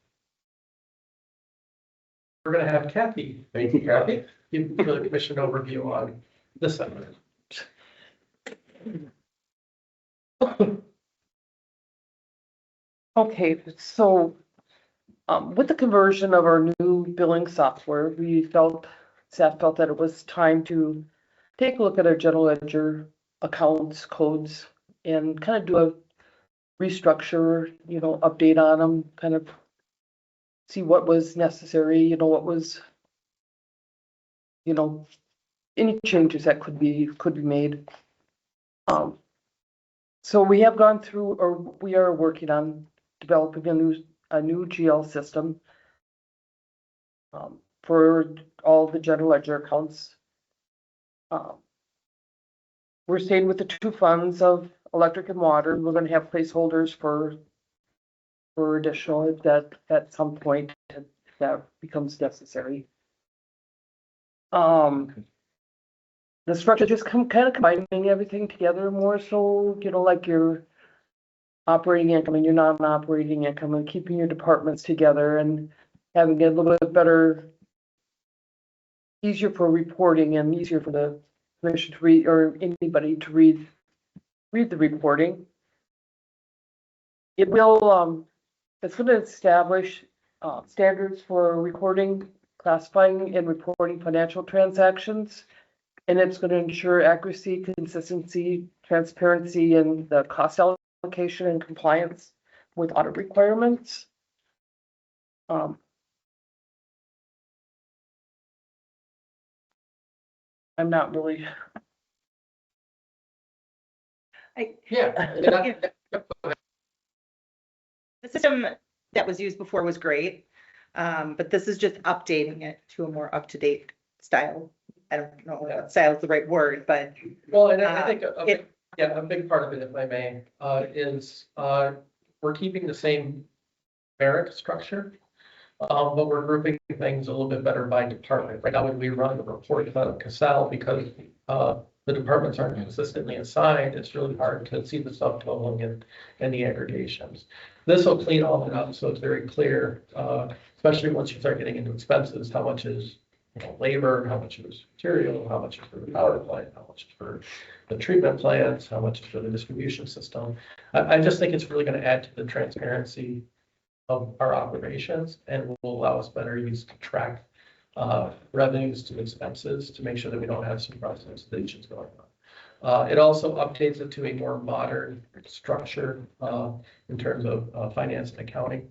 We're gonna have Kathy Thank you, Kathy. give the commission overview on this segment. Okay, so with the conversion of our new billing software, staff felt that it was time to take a look at our general ledger accounts, codes, and kind of do a restructure, update on them, kind of see what was necessary, what was, any changes that could be made. So we have gone through, or we are working on developing a new GL system for all the general ledger accounts. We're staying with the two funds of electric and water. We're going to have placeholders for additional if that at some point if that becomes necessary. The structure just kind of combining everything together more so, like your operating income and your non-operating income and keeping your departments together and having it a little bit better, easier for reporting and easier for the commission to read or anybody to read the reporting. It will, it's going to establish standards for recording, classifying, and reporting financial transactions. And it's going to ensure accuracy, consistency, transparency, and the cost allocation and compliance with audit requirements. I'm not really. Yeah. The system that was used before was great, but this is just updating it to a more up-to-date style. I don't know if style is the right word, but Well, and I think a big part of it, if I may, is we're keeping the same merit structure, but we're grouping things a little bit better by department. Right now, when we run the report out of Casell, because the departments aren't consistently assigned, it's really hard to see the subtotaling and the aggregations. This will clean all that up, so it's very clear, especially once you start getting into expenses, how much is labor, how much is material, how much is for the power plant, how much is for the treatment plants, how much is for the distribution system. I just think it's really going to add to the transparency of our operations and will allow us better use to track revenues to expenses to make sure that we don't have some processes going on. It also updates it to a more modern structure in terms of finance and accounting.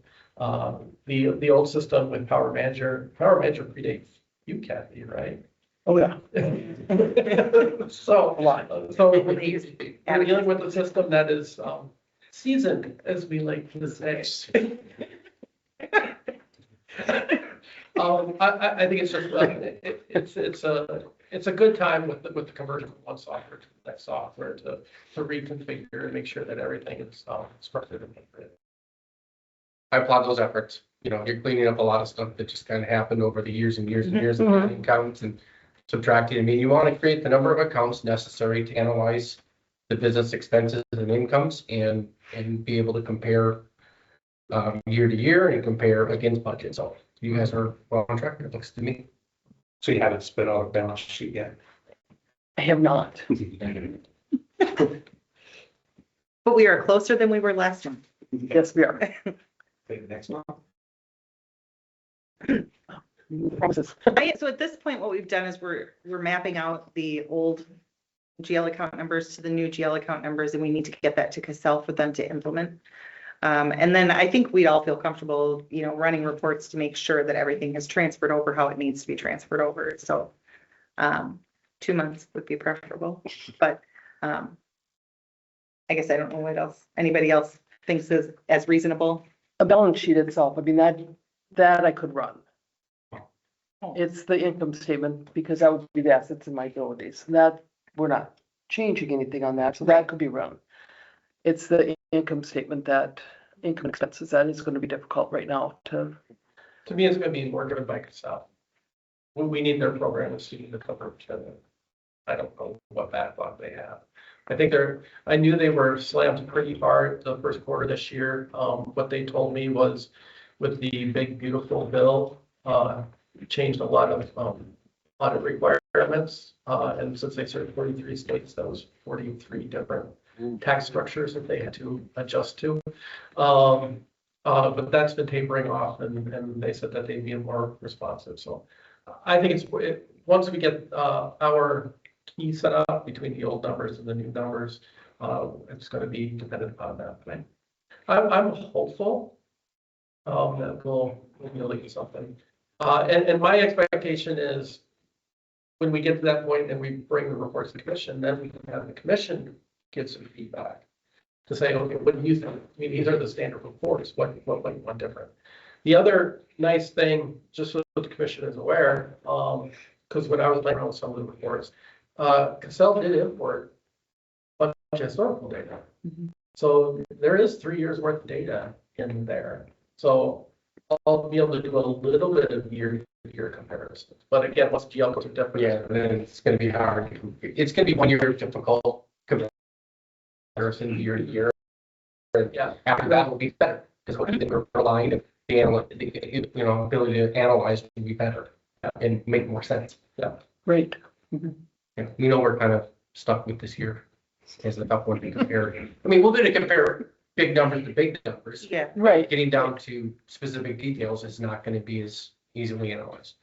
The old system with Power Manager predates you, Kathy, right? Oh, yeah. So A lot. So we're dealing with a system that is seasoned, as we like to say. I think it's just it's a good time with the conversion from one software to the next software to reconfigure and make sure that everything is structured and appropriate. I applaud those efforts. You're cleaning up a lot of stuff that just kind of happened over the years and years and years of adding accounts and subtracting. I mean, you want to create the number of accounts necessary to analyze the business expenses and incomes and be able to compare year to year and compare against budget. So you guys are well on track, it looks to me. So you haven't spit out a balance sheet yet? I have not. but we are closer than we were last time. Yes, we are. Next month. Promises. So at this point, what we've done is we're mapping out the old GL account numbers to the new GL account numbers, and we need to get that to Casell for them to implement. And then I think we'd all feel comfortable, running reports to make sure that everything is transferred over how it needs to be transferred over. So 2 months would be preferable, but I guess I don't know what else anybody else thinks is as reasonable. A balance sheet itself, I mean, that I could run. It's the income statement because that would be the assets and liabilities. That we're not changing anything on that, so that could be run. It's the income statement that, income expenses, that is gonna be difficult right now to, To me, it's gonna be more driven by Casella. We need their program to see the coverage of it. I don't know what backlog they have. I think I knew they were slammed pretty hard the first quarter this year. What they told me was with the big beautiful bill, changed a lot of, audit requirements. And since they served 43 states, that was 43 different tax structures that they had to adjust to. But that's been tapering off and they said that they'd be more responsive. So I think once we get, our key set up between the old numbers and the new numbers, it's gonna be dependent upon that. But I'm hopeful, that we'll be able to do something. And my expectation is when we get to that point and we bring the reports to the commission, then we can have the commission give some feedback to say, okay, what do you think? I mean, these are the standard reports. What might you want different? The other nice thing, just so the commission is aware, because when I was playing around with some of the reports, Casella did import a bunch of historical data. So there is 3 years worth of data in there. So I'll be able to do a little bit of year-to-year comparisons. But again, once GL goes to different. Yeah, then it's gonna be hard. It's gonna be 1 year difficult comparison year to year. Yeah. After that will be better, because we're relying on the ability to analyze will be better and make more sense. right. Yeah, we know we're kind of stuck with this year as a tough one to compare. I mean, we're gonna compare big numbers to big numbers. Yeah. Right. Getting down to specific details is not gonna be as easily analyzed.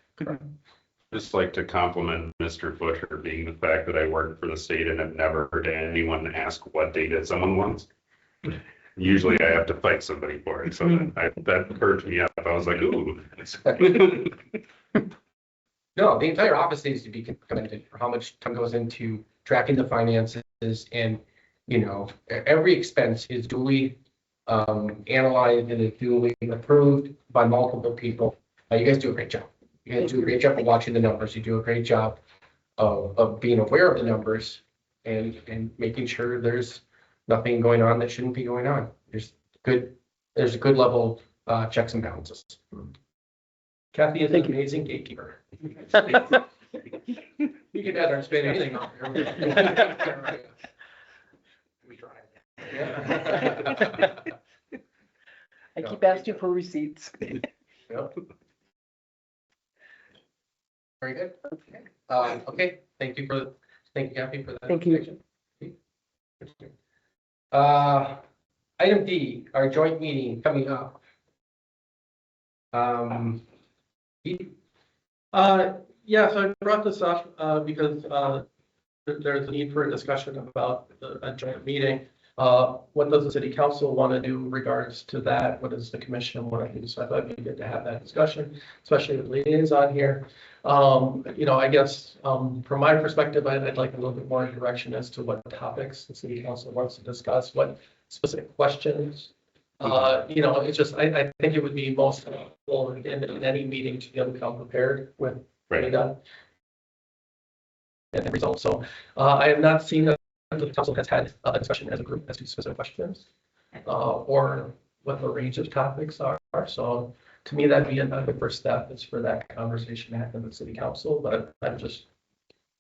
Just like to compliment Mr. Busher being the fact that I work for the state and have never heard anyone ask what data someone wants. Usually I have to fight somebody for it, so that perked me up. I was like, ooh. No, the entire office needs to be commended for how much time goes into tracking the finances and, every expense is duly analyzed and is duly approved by multiple people. You guys do a great job. You guys do a great job of watching the numbers. You do a great job of being aware of the numbers and making sure there's nothing going on that shouldn't be going on. There's a good level of checks and balances. Kathy is an amazing gatekeeper. You can add or spend anything on there. We try. I keep asking for receipts. Yep. Very good. Okay, thank you, Kathy, for that. Thank you. information. Item D, our joint meeting coming up. Yeah, so I brought this up because there's a need for a discussion about a joint meeting. What does the city council want to do in regards to that? What does the commission want to do? So I thought it'd be good to have that discussion, especially with liaison here. I guess from my perspective, I'd like a little bit more direction as to what topics the city council wants to discuss, what specific questions. It's just, I think it would be most helpful in any meeting to be able to come prepared with data and results. So I have not seen that the council has had a discussion as a group as to specific questions or what the range of topics are. So to me, that'd be another first step is for that conversation to happen with city council, but I'm just.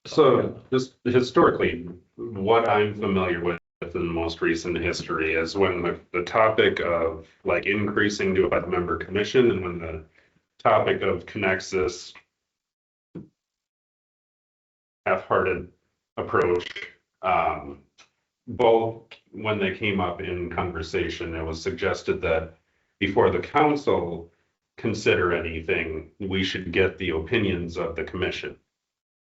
So just historically, what I'm familiar with in the most recent history is when the topic of like increasing to a 5-member commission and when the topic of connects this half-hearted approach, both when they came up in conversation, it was suggested that before the council consider anything, we should get the opinions of the commission.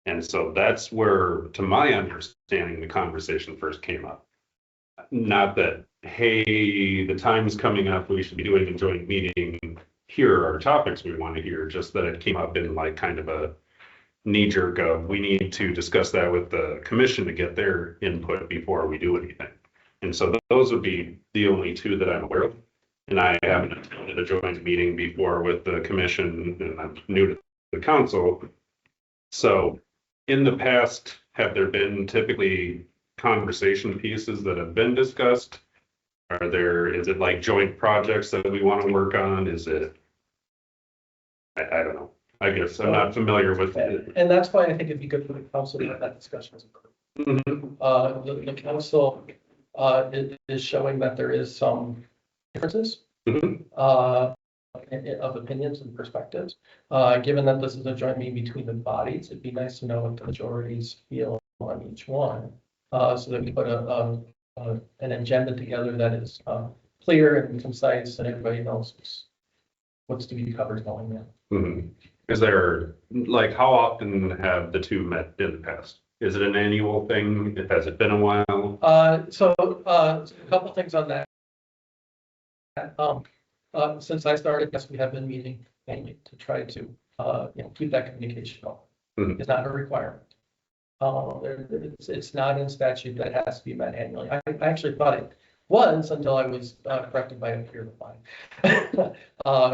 And so that's where, to my understanding, the conversation first came up. Not that, hey, the time's coming up, we should be doing a joint meeting. Here are our topics we want to hear, just that it came up in like kind of a knee jerk of we need to discuss that with the commission to get their input before we do anything. And so those would be the only two that I'm aware of. And I haven't attended a joint meeting before with the commission and I'm new to the council. So in the past, have there been typically conversation pieces that have been discussed is it like joint projects that we want to work on? Is it? I don't know. I guess I'm not familiar with it. And that's why I think it'd be good for the council to have that discussion as a group. The council, is showing that there is some differences, of opinions and perspectives. Given that this is a joint meeting between the bodies, it'd be nice to know what the majorities feel on each one. So that we put an agenda together that is, clear and concise and everybody knows what's to be covered going in. Is there, like, how often have the two met in the past? Is it an annual thing? Has it been a while? So a couple things on that. Since I started, yes, we have been meeting mainly to try to, keep that communication going. It's not a requirement. It's not in statute that it has to be met annually. I actually thought it was until I was corrected by a peer of mine.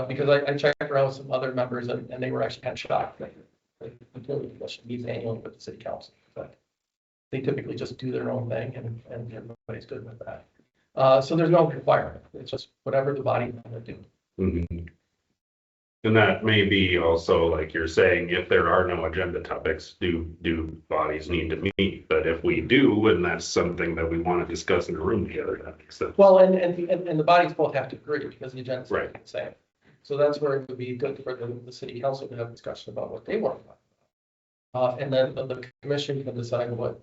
Because I checked around with some other members and they were actually kind of shocked that the utility commission meets annually with the city council. But they typically just do their own thing and everybody's good with that. So there's no requirement. It's just whatever the body want to do. And that may be also, like you're saying, if there are no agenda topics, do bodies need to meet? But if we do, and that's something that we want to discuss in a room together, that makes sense. Well, and the bodies both have to agree because the agenda's Right. the same. So that's where it would be good for the city council to have a discussion about what they want to talk about. And then the commission can decide what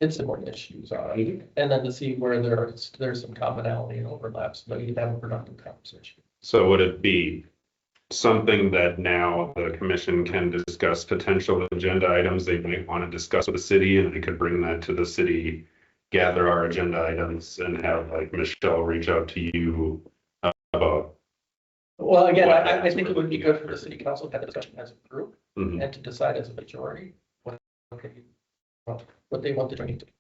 its important issues are, and then to see where there's some commonality and overlaps, so you can have a productive conversation. So would it be something that now the commission can discuss potential agenda items they might want to discuss with the city, and we could bring that to the city, gather our agenda items, and have like Michelle reach out to you about? Well, again, I think it would be good for the city council to have a discussion as a group Mhm. and to decide as a majority what they want the journey to be.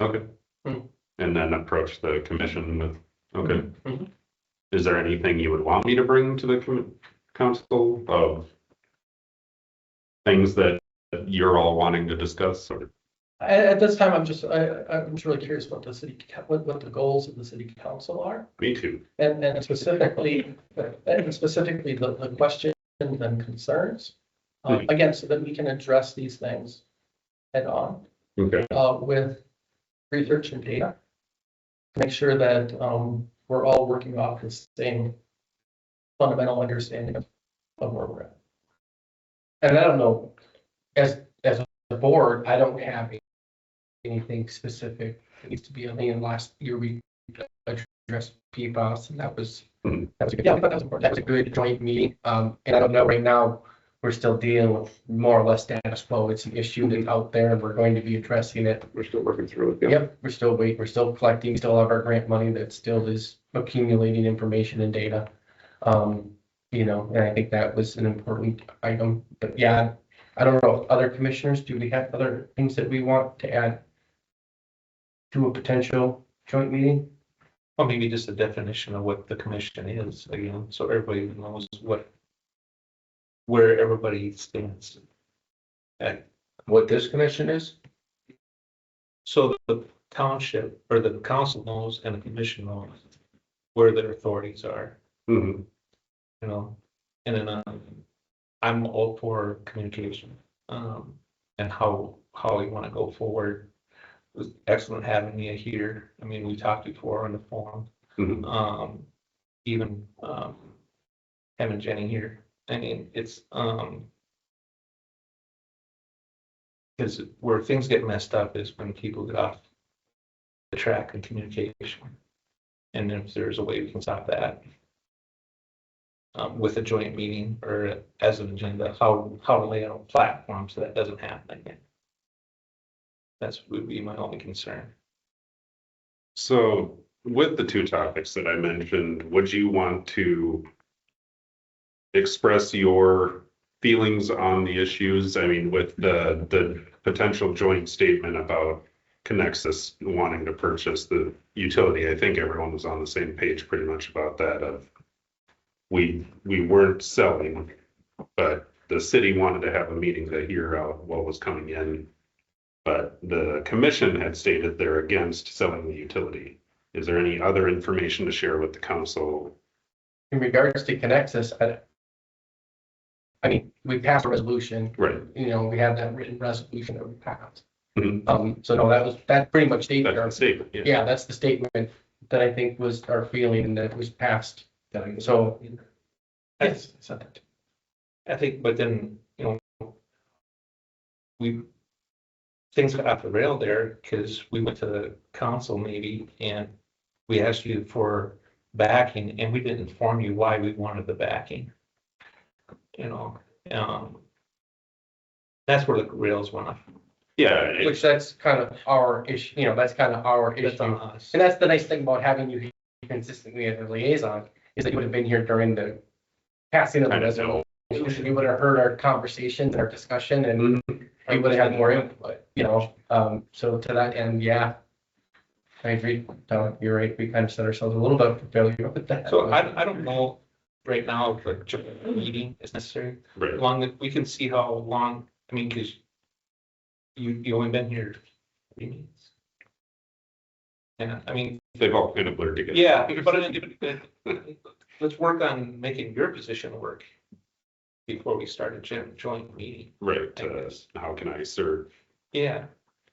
Okay. Mhm. And then approach the commission with, okay. Mhm. Is there anything you would want me to bring to the council of things that you're all wanting to discuss? Or? At this time, I'm just really curious what what the goals of the city council are. Me too. And specifically the questions and concerns. Again, so that we can address these things head on, Okay. with research and data. Make sure that, we're all working off the same fundamental understanding of where we're at. And I don't know, as a board, I don't have anything specific that needs to be, I mean, last year we addressed PFAS and that was a good, that was a good joint meeting. And I don't know, right now, we're still dealing with more or less status quo. It's an issue that's out there and we're going to be addressing it. We're still working through it. Yep, we're still waiting, we're still collecting, we still have our grant money that still is accumulating information and data. And I think that was an important item, but yeah, I don't know, other commissioners, do we have other things that we want to add to a potential joint meeting? Well, maybe just a definition of what the commission is again, so everybody knows where everybody stands. And What this commission is? so the township or the council knows and the commission knows where their authorities are, Mhm. And then I'm all for communication, and how we want to go forward. It was excellent having you here. I mean, we talked before on the phone, Mhm. even having Jenny here. I mean, it's because where things get messed up is when people get off the track in communication. And if there's a way we can stop that, with a joint meeting or as an agenda, how to lay out a platform so that doesn't happen again. That's would be my only concern. So with the two topics that I mentioned, would you want to express your feelings on the issues? I mean, with the potential joint statement about Connexus wanting to purchase the utility, I think everyone was on the same page pretty much about that of we weren't selling, but the city wanted to have a meeting to hear out what was coming in. But the commission had stated they're against selling the utility. Is there any other information to share with the council? In regards to Connexus, I mean, we passed a resolution, Right. you know, we have that written resolution that we passed. Mhm. So no, that pretty much stated That's our a statement, yeah. yeah, that's the statement that I think was our feeling that was passed. So, yes, I said that. I think, but then, things got off the rail there because we went to the council maybe and we asked you for backing and we didn't inform you why we wanted the backing. That's where the rails went off. Yeah, Which that's kind of our issue, you know, that's kind of our That's on issue. us. And that's the nice thing about having you here consistently as a liaison, is that you would have been here during the passing of the kind of resolution. know. You would have heard our conversations and our discussion and we would have had more input, you know, so to that end, yeah. I agree, Tom, you're right, we kind of set ourselves a little bit up for failure with that. So I don't know right now if a joint meeting is necessary. Right. As long as we can see how long, I mean, because you only been here 3 meetings. Yeah, I mean, They've all kind of blurred together. yeah, but let's work on making your position work before we start a joint meeting. Right, I guess. how can I serve Yeah,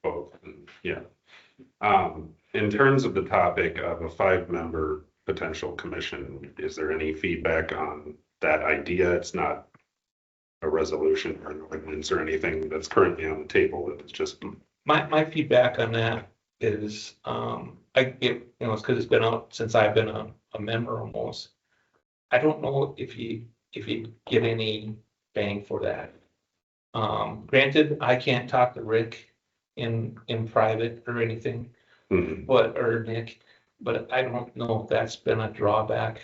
both? And, yeah. In terms of the topic of a 5-member potential commission, is there any feedback on that idea? It's not a resolution or an ordinance or anything that's currently on the table. It's just, my feedback on that is, it's because it's been out since I've been a member almost. I don't know if you get any bang for that. Granted, I can't talk to Rick in private or anything, mhm. or Nick, but I don't know if that's been a drawback.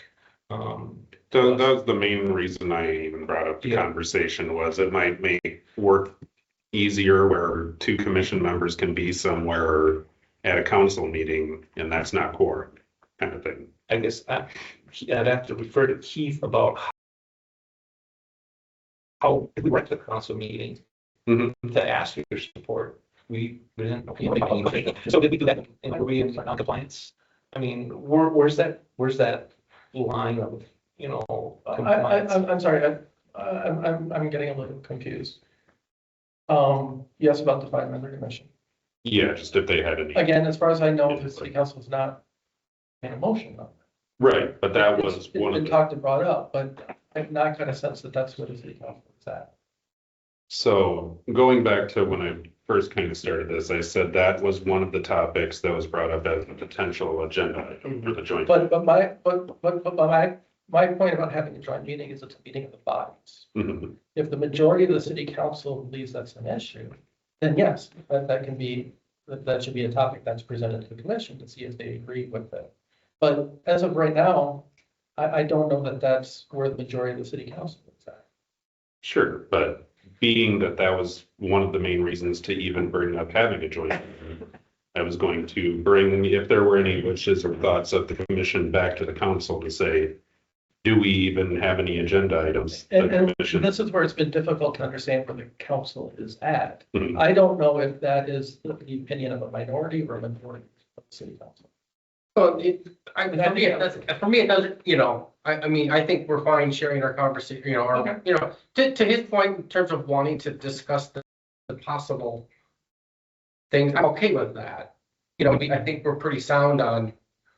So that was the main reason I even brought up the Yeah. conversation, was it might make work easier where 2 commission members can be somewhere at a council meeting and that's not quorum kind of thing. I guess I'd have to refer to Keith about how if we went to the council meeting Mhm. to ask your support. We didn't know. So did we do that? And were we in non-compliance? I mean, where's that line of, compliance? I'm sorry, I'm getting a little confused. Yes, about the 5-member commission. Yeah, just if they had any. Again, as far as I know, the city council has not made a motion on it. Right, but that was It's one of been the, talked and brought up, but I've not got a sense that that's where the city council is at. so going back to when I first kind of started this, I said that was one of the topics that was brought up as a potential agenda item for the joint. But my point about having a joint meeting is it's a meeting of the bodies. Mhm. If the majority of the city council believes that's an issue, then yes, that can be, that should be a topic that's presented to the commission to see if they agree with it. But as of right now, I don't know that that's where the majority of the city council is at. Sure, but being that that was one of the main reasons to even bring up having a joint meeting, I was going to bring, if there were any wishes or thoughts of the commission back to the council to say, do we even have any agenda items? The And commission- this is where it's been difficult to understand where the council is at. Mhm. I don't know if that is the opinion of a minority or a majority of the city council. Well, for me, it doesn't, you know, I mean, I think we're fine sharing our conversation, you know, Okay. or, you know, to his point in terms of wanting to discuss the possible things, I'm okay with that. You know, I think we're pretty sound on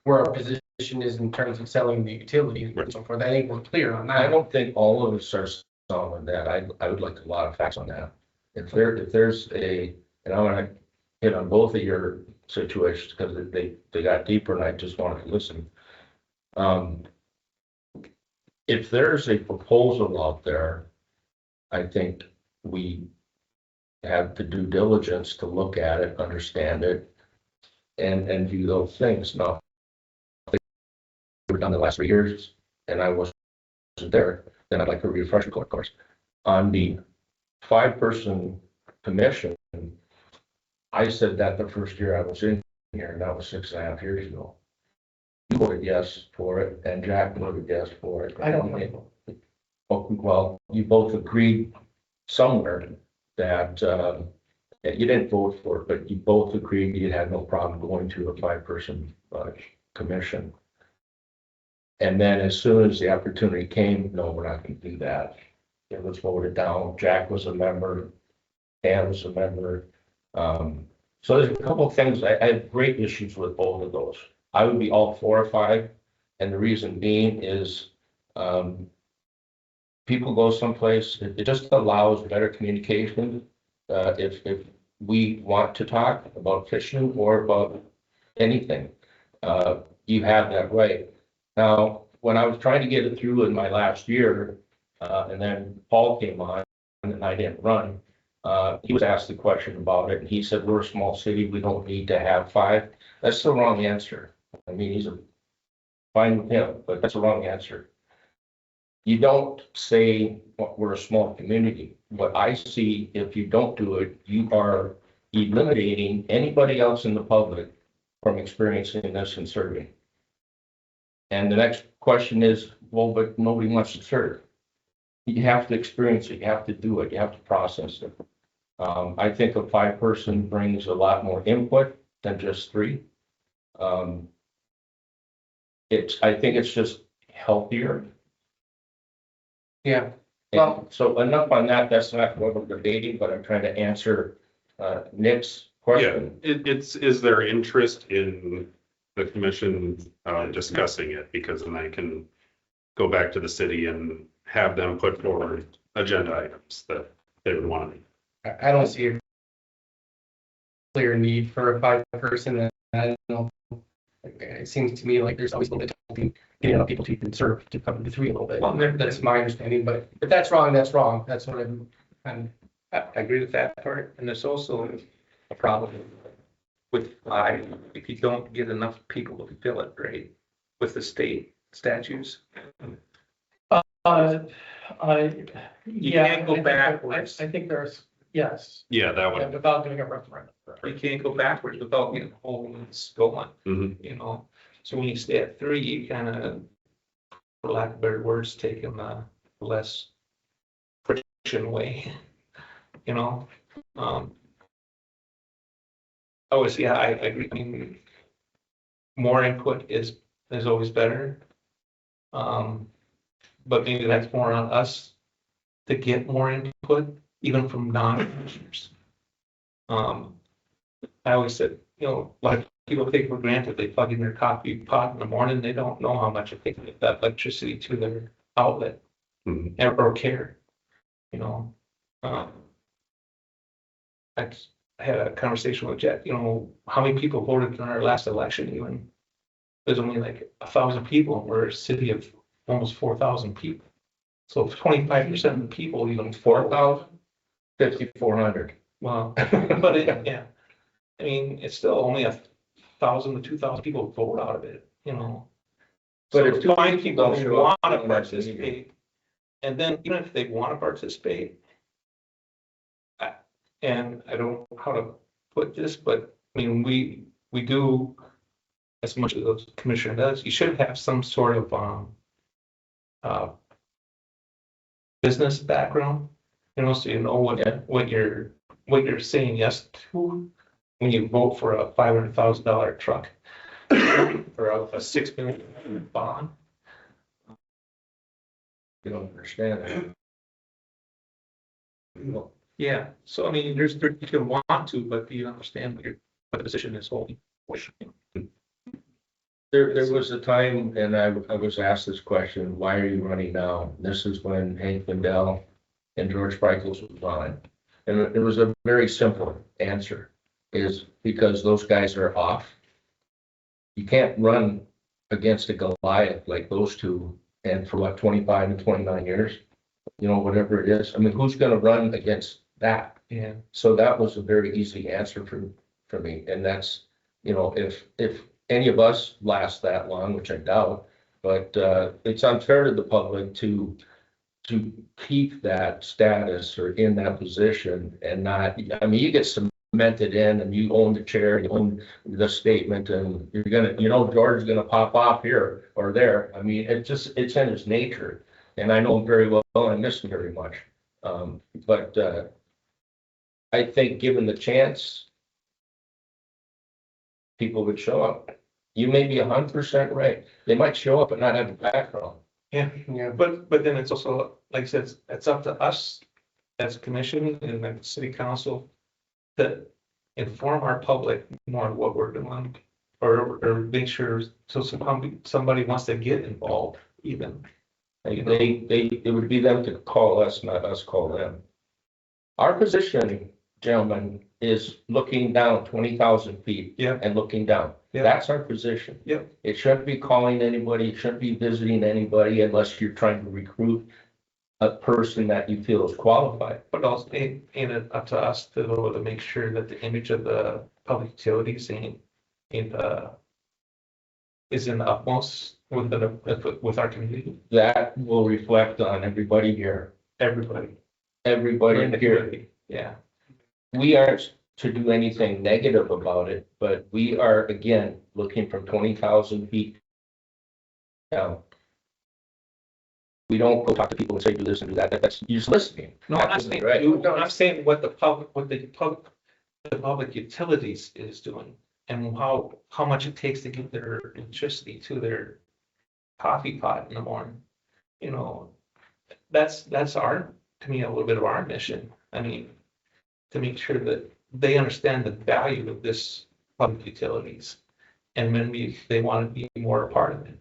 where our position is in terms of selling the utilities and so forth. I think we're clear on I that. don't think all of us are sound on that. I would like a lot of facts on that. If there's and I want to hit on both of your situations because they got deeper and I just wanted to listen. If there's a proposal out there, I think we have the due diligence to look at it, understand it, and do those things. Now, we've done the last 3 years and I wasn't there, then I'd like a refresher course. On the 5-person commission, I said that the first year I was in here, and that was 6.5 years ago. You voted yes for it, and Jack voted yes for it. I don't know. Oh, well, you both agreed somewhere that, you didn't vote for it, but you both agreed you had no problem going to a 5-person commission. And then as soon as the opportunity came, no, we're not going to do that. It was voted down. Jack was a member. Dan was a member. So there's a couple of things. I have great issues with both of those. I would be all 4 or 5. And the reason being is, people go someplace, it just allows better communication. If we want to talk about fishing or about anything, you have that right. Now, when I was trying to get it through in my last year, and then Paul came on and I didn't run, he was asked the question about it and he said, we're a small city, we don't need to have 5. That's the wrong answer. I mean, he's fine with him, but that's the wrong answer. You don't say, well, we're a small community. What I see, if you don't do it, you are eliminating anybody else in the public from experiencing this and serving. And the next question is, well, but nobody wants to serve. You have to experience it. You have to do it. You have to process it. I think a 5-person brings a lot more input than just 3. I think it's just healthier. Yeah, Well, so enough on that. That's not what we're debating, but I'm trying to answer Nick's question. Is there interest in the commission discussing it? Because then I can go back to the city and have them put forward agenda items that they would want. I don't see a clear need for a 5-person. And I don't know. It seems to me like there's always a little bit of getting enough people to conserve to come to 3 a little bit. Well, That's my understanding, but if that's wrong, that's wrong. That's what I'm. I agree with that part, and there's also a problem with 5, if you don't get enough people to fill it, right, with the state statutes. You can't go backwards. I think there's, yes, Yeah, that would. without doing a referendum. You can't go backwards without getting holes going, Mhm. you know? So when you stay at 3, you kind of, for lack of better words, taking the less friction away, you know? Yeah, I agree. I mean, more input is always better. But maybe that's more on us to get more input, even from non-commissioners. I always said, you know, a lot of people take for granted, they plug in their coffee pot in the morning, they don't know how much it takes to get that electricity to their outlet Mhm. or care, you know. I had a conversation with Jack, you know, how many people voted in our last election even? There's only like 1,000 people, we're a city of almost 4,000 people. So 25% of the people, even 4,000, 5,400. well, but yeah, I mean, it's still only 1,000 to 2,000 people vote out of it, you know. But So if to 2 find people people don't who show up, want to then that's an issue. participate, and then even if they want to participate, and I don't know how to put this, but I mean, we do as much as the commissioner does. You should have some sort of business background, you know, so you know what you're saying yes to when you vote for a $500,000 truck or a $6 million bond. You don't understand that. Well, Yeah, so I mean, you can want to, but do you understand what the position is holding? There was a time, and I was asked this question, why are you running now? This is when Hank Lindell and George Sprinkles was on. And it was a very simple answer, is because those guys are off. You can't run against a Goliath like those two, and for what, 25 and 29 years? You know, whatever it is. I mean, who's gonna run against that? Yeah. So that was a very easy answer for me, and that's, you know, if any of us last that long, which I doubt, but it's unfair to the public to keep that status or in that position and not, I mean, you get cemented in and you own the chair, you own the statement, and you're gonna, you know, George's gonna pop off here or there. I mean, it's in his nature, and I know him very well, and I miss him very much. But I think given the chance, people would show up. You may be 100% right. They might show up and not have a background. Yeah, Yeah. but then it's also, like I said, it's up to us as a commission and then city council to inform our public more on what we're doing, or make sure, so somebody wants to get involved even. It would be them to call us, not us call them. Our position, gentlemen, is looking down 20,000 feet. Yeah. And looking down. Yeah. That's our position. Yeah. It shouldn't be calling anybody, it shouldn't be visiting anybody unless you're trying to recruit a person that you feel is qualified. But also, ain't it up to us to make sure that the image of the public utilities is in the utmost with our community, That will reflect on everybody here, everybody. everybody in the here. community. Yeah, We aren't to do anything negative about it, but we are, again, looking from 20,000 feet down. We don't go talk to people and say, do this and do that. That's, you're just listening. no, I'm not saying, Right. no, I'm saying what the public utilities is doing and how much it takes to get their electricity to their coffee pot in the morning. You know, that's to me, a little bit of our mission. I mean, to make sure that they understand the value of this public utilities. And when they want to be more a part of it.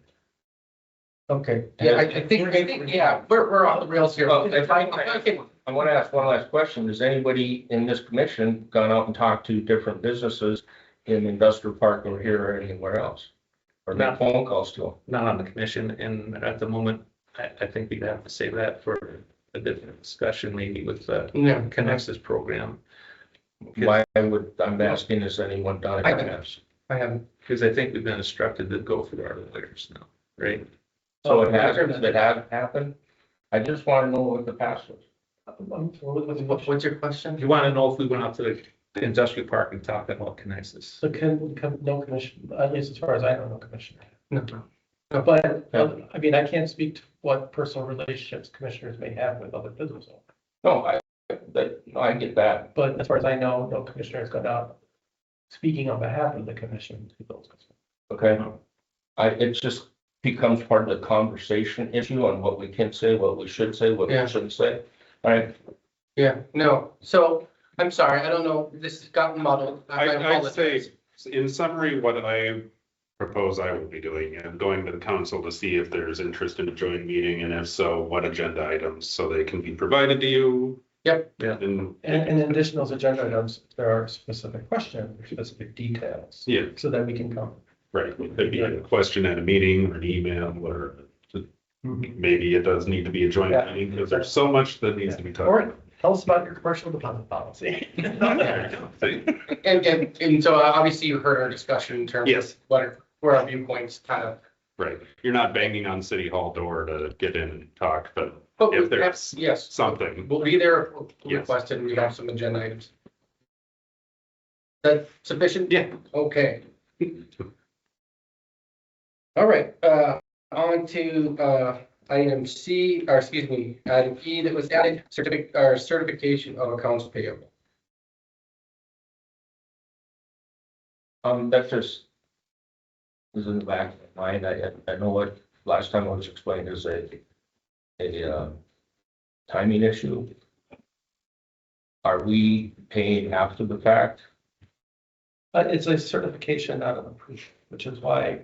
Okay, yeah, I think, yeah, we're on the rails here. Well, I want to ask one last question. Has anybody in this commission gone out and talked to different businesses in industrial park or here or anywhere else? Or made phone calls to them? Not on the commission, and at the moment, I think we'd have to save that for a different discussion, maybe with the Yeah. Connexus program. I'm asking, has anyone done I it? haven't. I haven't. Because I think we've been instructed to go through our lawyers now, right? So it hasn't happened? I just want to know what the past was. What's your question? You want to know if we went out to the industrial park and talked about Connexus? So no commission, at least as far as I know, no commissioner. No. But, I mean, I can't speak to what personal relationships commissioners may have with other business owners. No, I get that. But as far as I know, no commissioner has gone out speaking on behalf of the commission to those. Okay. It just becomes part of the conversation issue on what we can say, what we should say, what we Yeah. shouldn't say. All right. Yeah, no, so, I'm sorry, I don't know, this has gotten muddled. I I'd say, apologize. in summary, what I propose I will be doing and going to the council to see if there's interest in a joint meeting, and if so, what agenda items, so they can be provided to you. Yep. Yeah. And, And in addition to those agenda items, there are specific questions, or specific details. yeah, So that we can come. right, it could be a question at a meeting or an email, or maybe it does need to be a joint Yeah. meeting, because there's so much that needs to be talked Or about. tell us about your commercial deposit policy. And so obviously you heard our discussion in terms Yes. of where our viewpoints kind of. Right, you're not banging on city hall door to get in and talk, but But if there's yes, something, we'll be there, Yes. requested, we have some agenda items. That sufficient? Yeah. Okay. All right, on to, item C, or excuse me, item E that was added, certification of accounts payable. That's just is in the back of my mind. I know what last time I was explained as a timing issue. Are we paying after the fact? It's a certification, not an approval, which is why,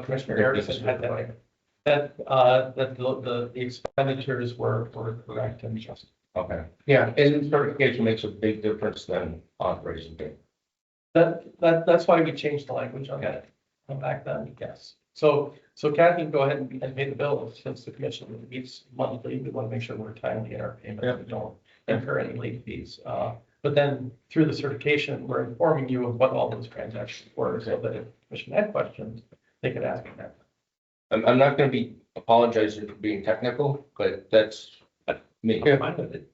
Commissioner Harrison had that the expenditures were correct and just. Okay. Yeah, And certification makes a big difference than authorizing it. That's why we changed the language on that back then, yes. So Kathy can go ahead and pay the bill since the commission meets monthly. We want to make sure we're timely in our payments. We don't incur any late fees. But then through the certification, we're informing you of what all those transactions were, so that if the commission had questions, they could ask them. I'm not going to be apologizing for being technical, but that's me. Yeah. Fine with it.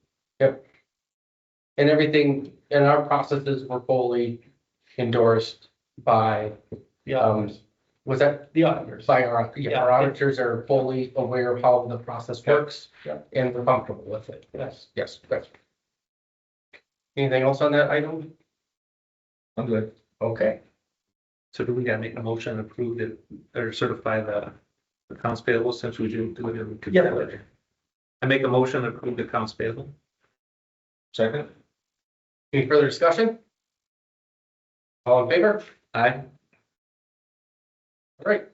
and everything, and our processes were fully endorsed by, The auditors, was that the auditors. by our Yeah. auditors are fully aware of how the process works. Yeah. And we're comfortable with it. Yes. Yes, that's. Anything else on that item? I'm good. Okay. So do we gotta make a motion and approve it, or certify the accounts payable since we didn't do it in the I make a motion to approve the accounts payable. Second? Any further discussion? All in favor? Aye. All right.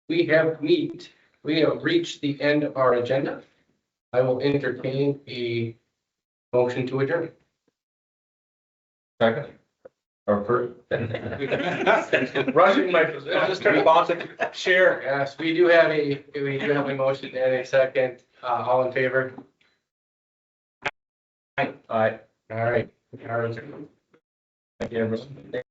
We have reached the end of our agenda. I will entertain a motion to adjourn. Second? Or first? Rushing my, just turn bouncing. Sure, yes, we do have a motion and a second. All in favor? Aye. All right. Thank you, everyone.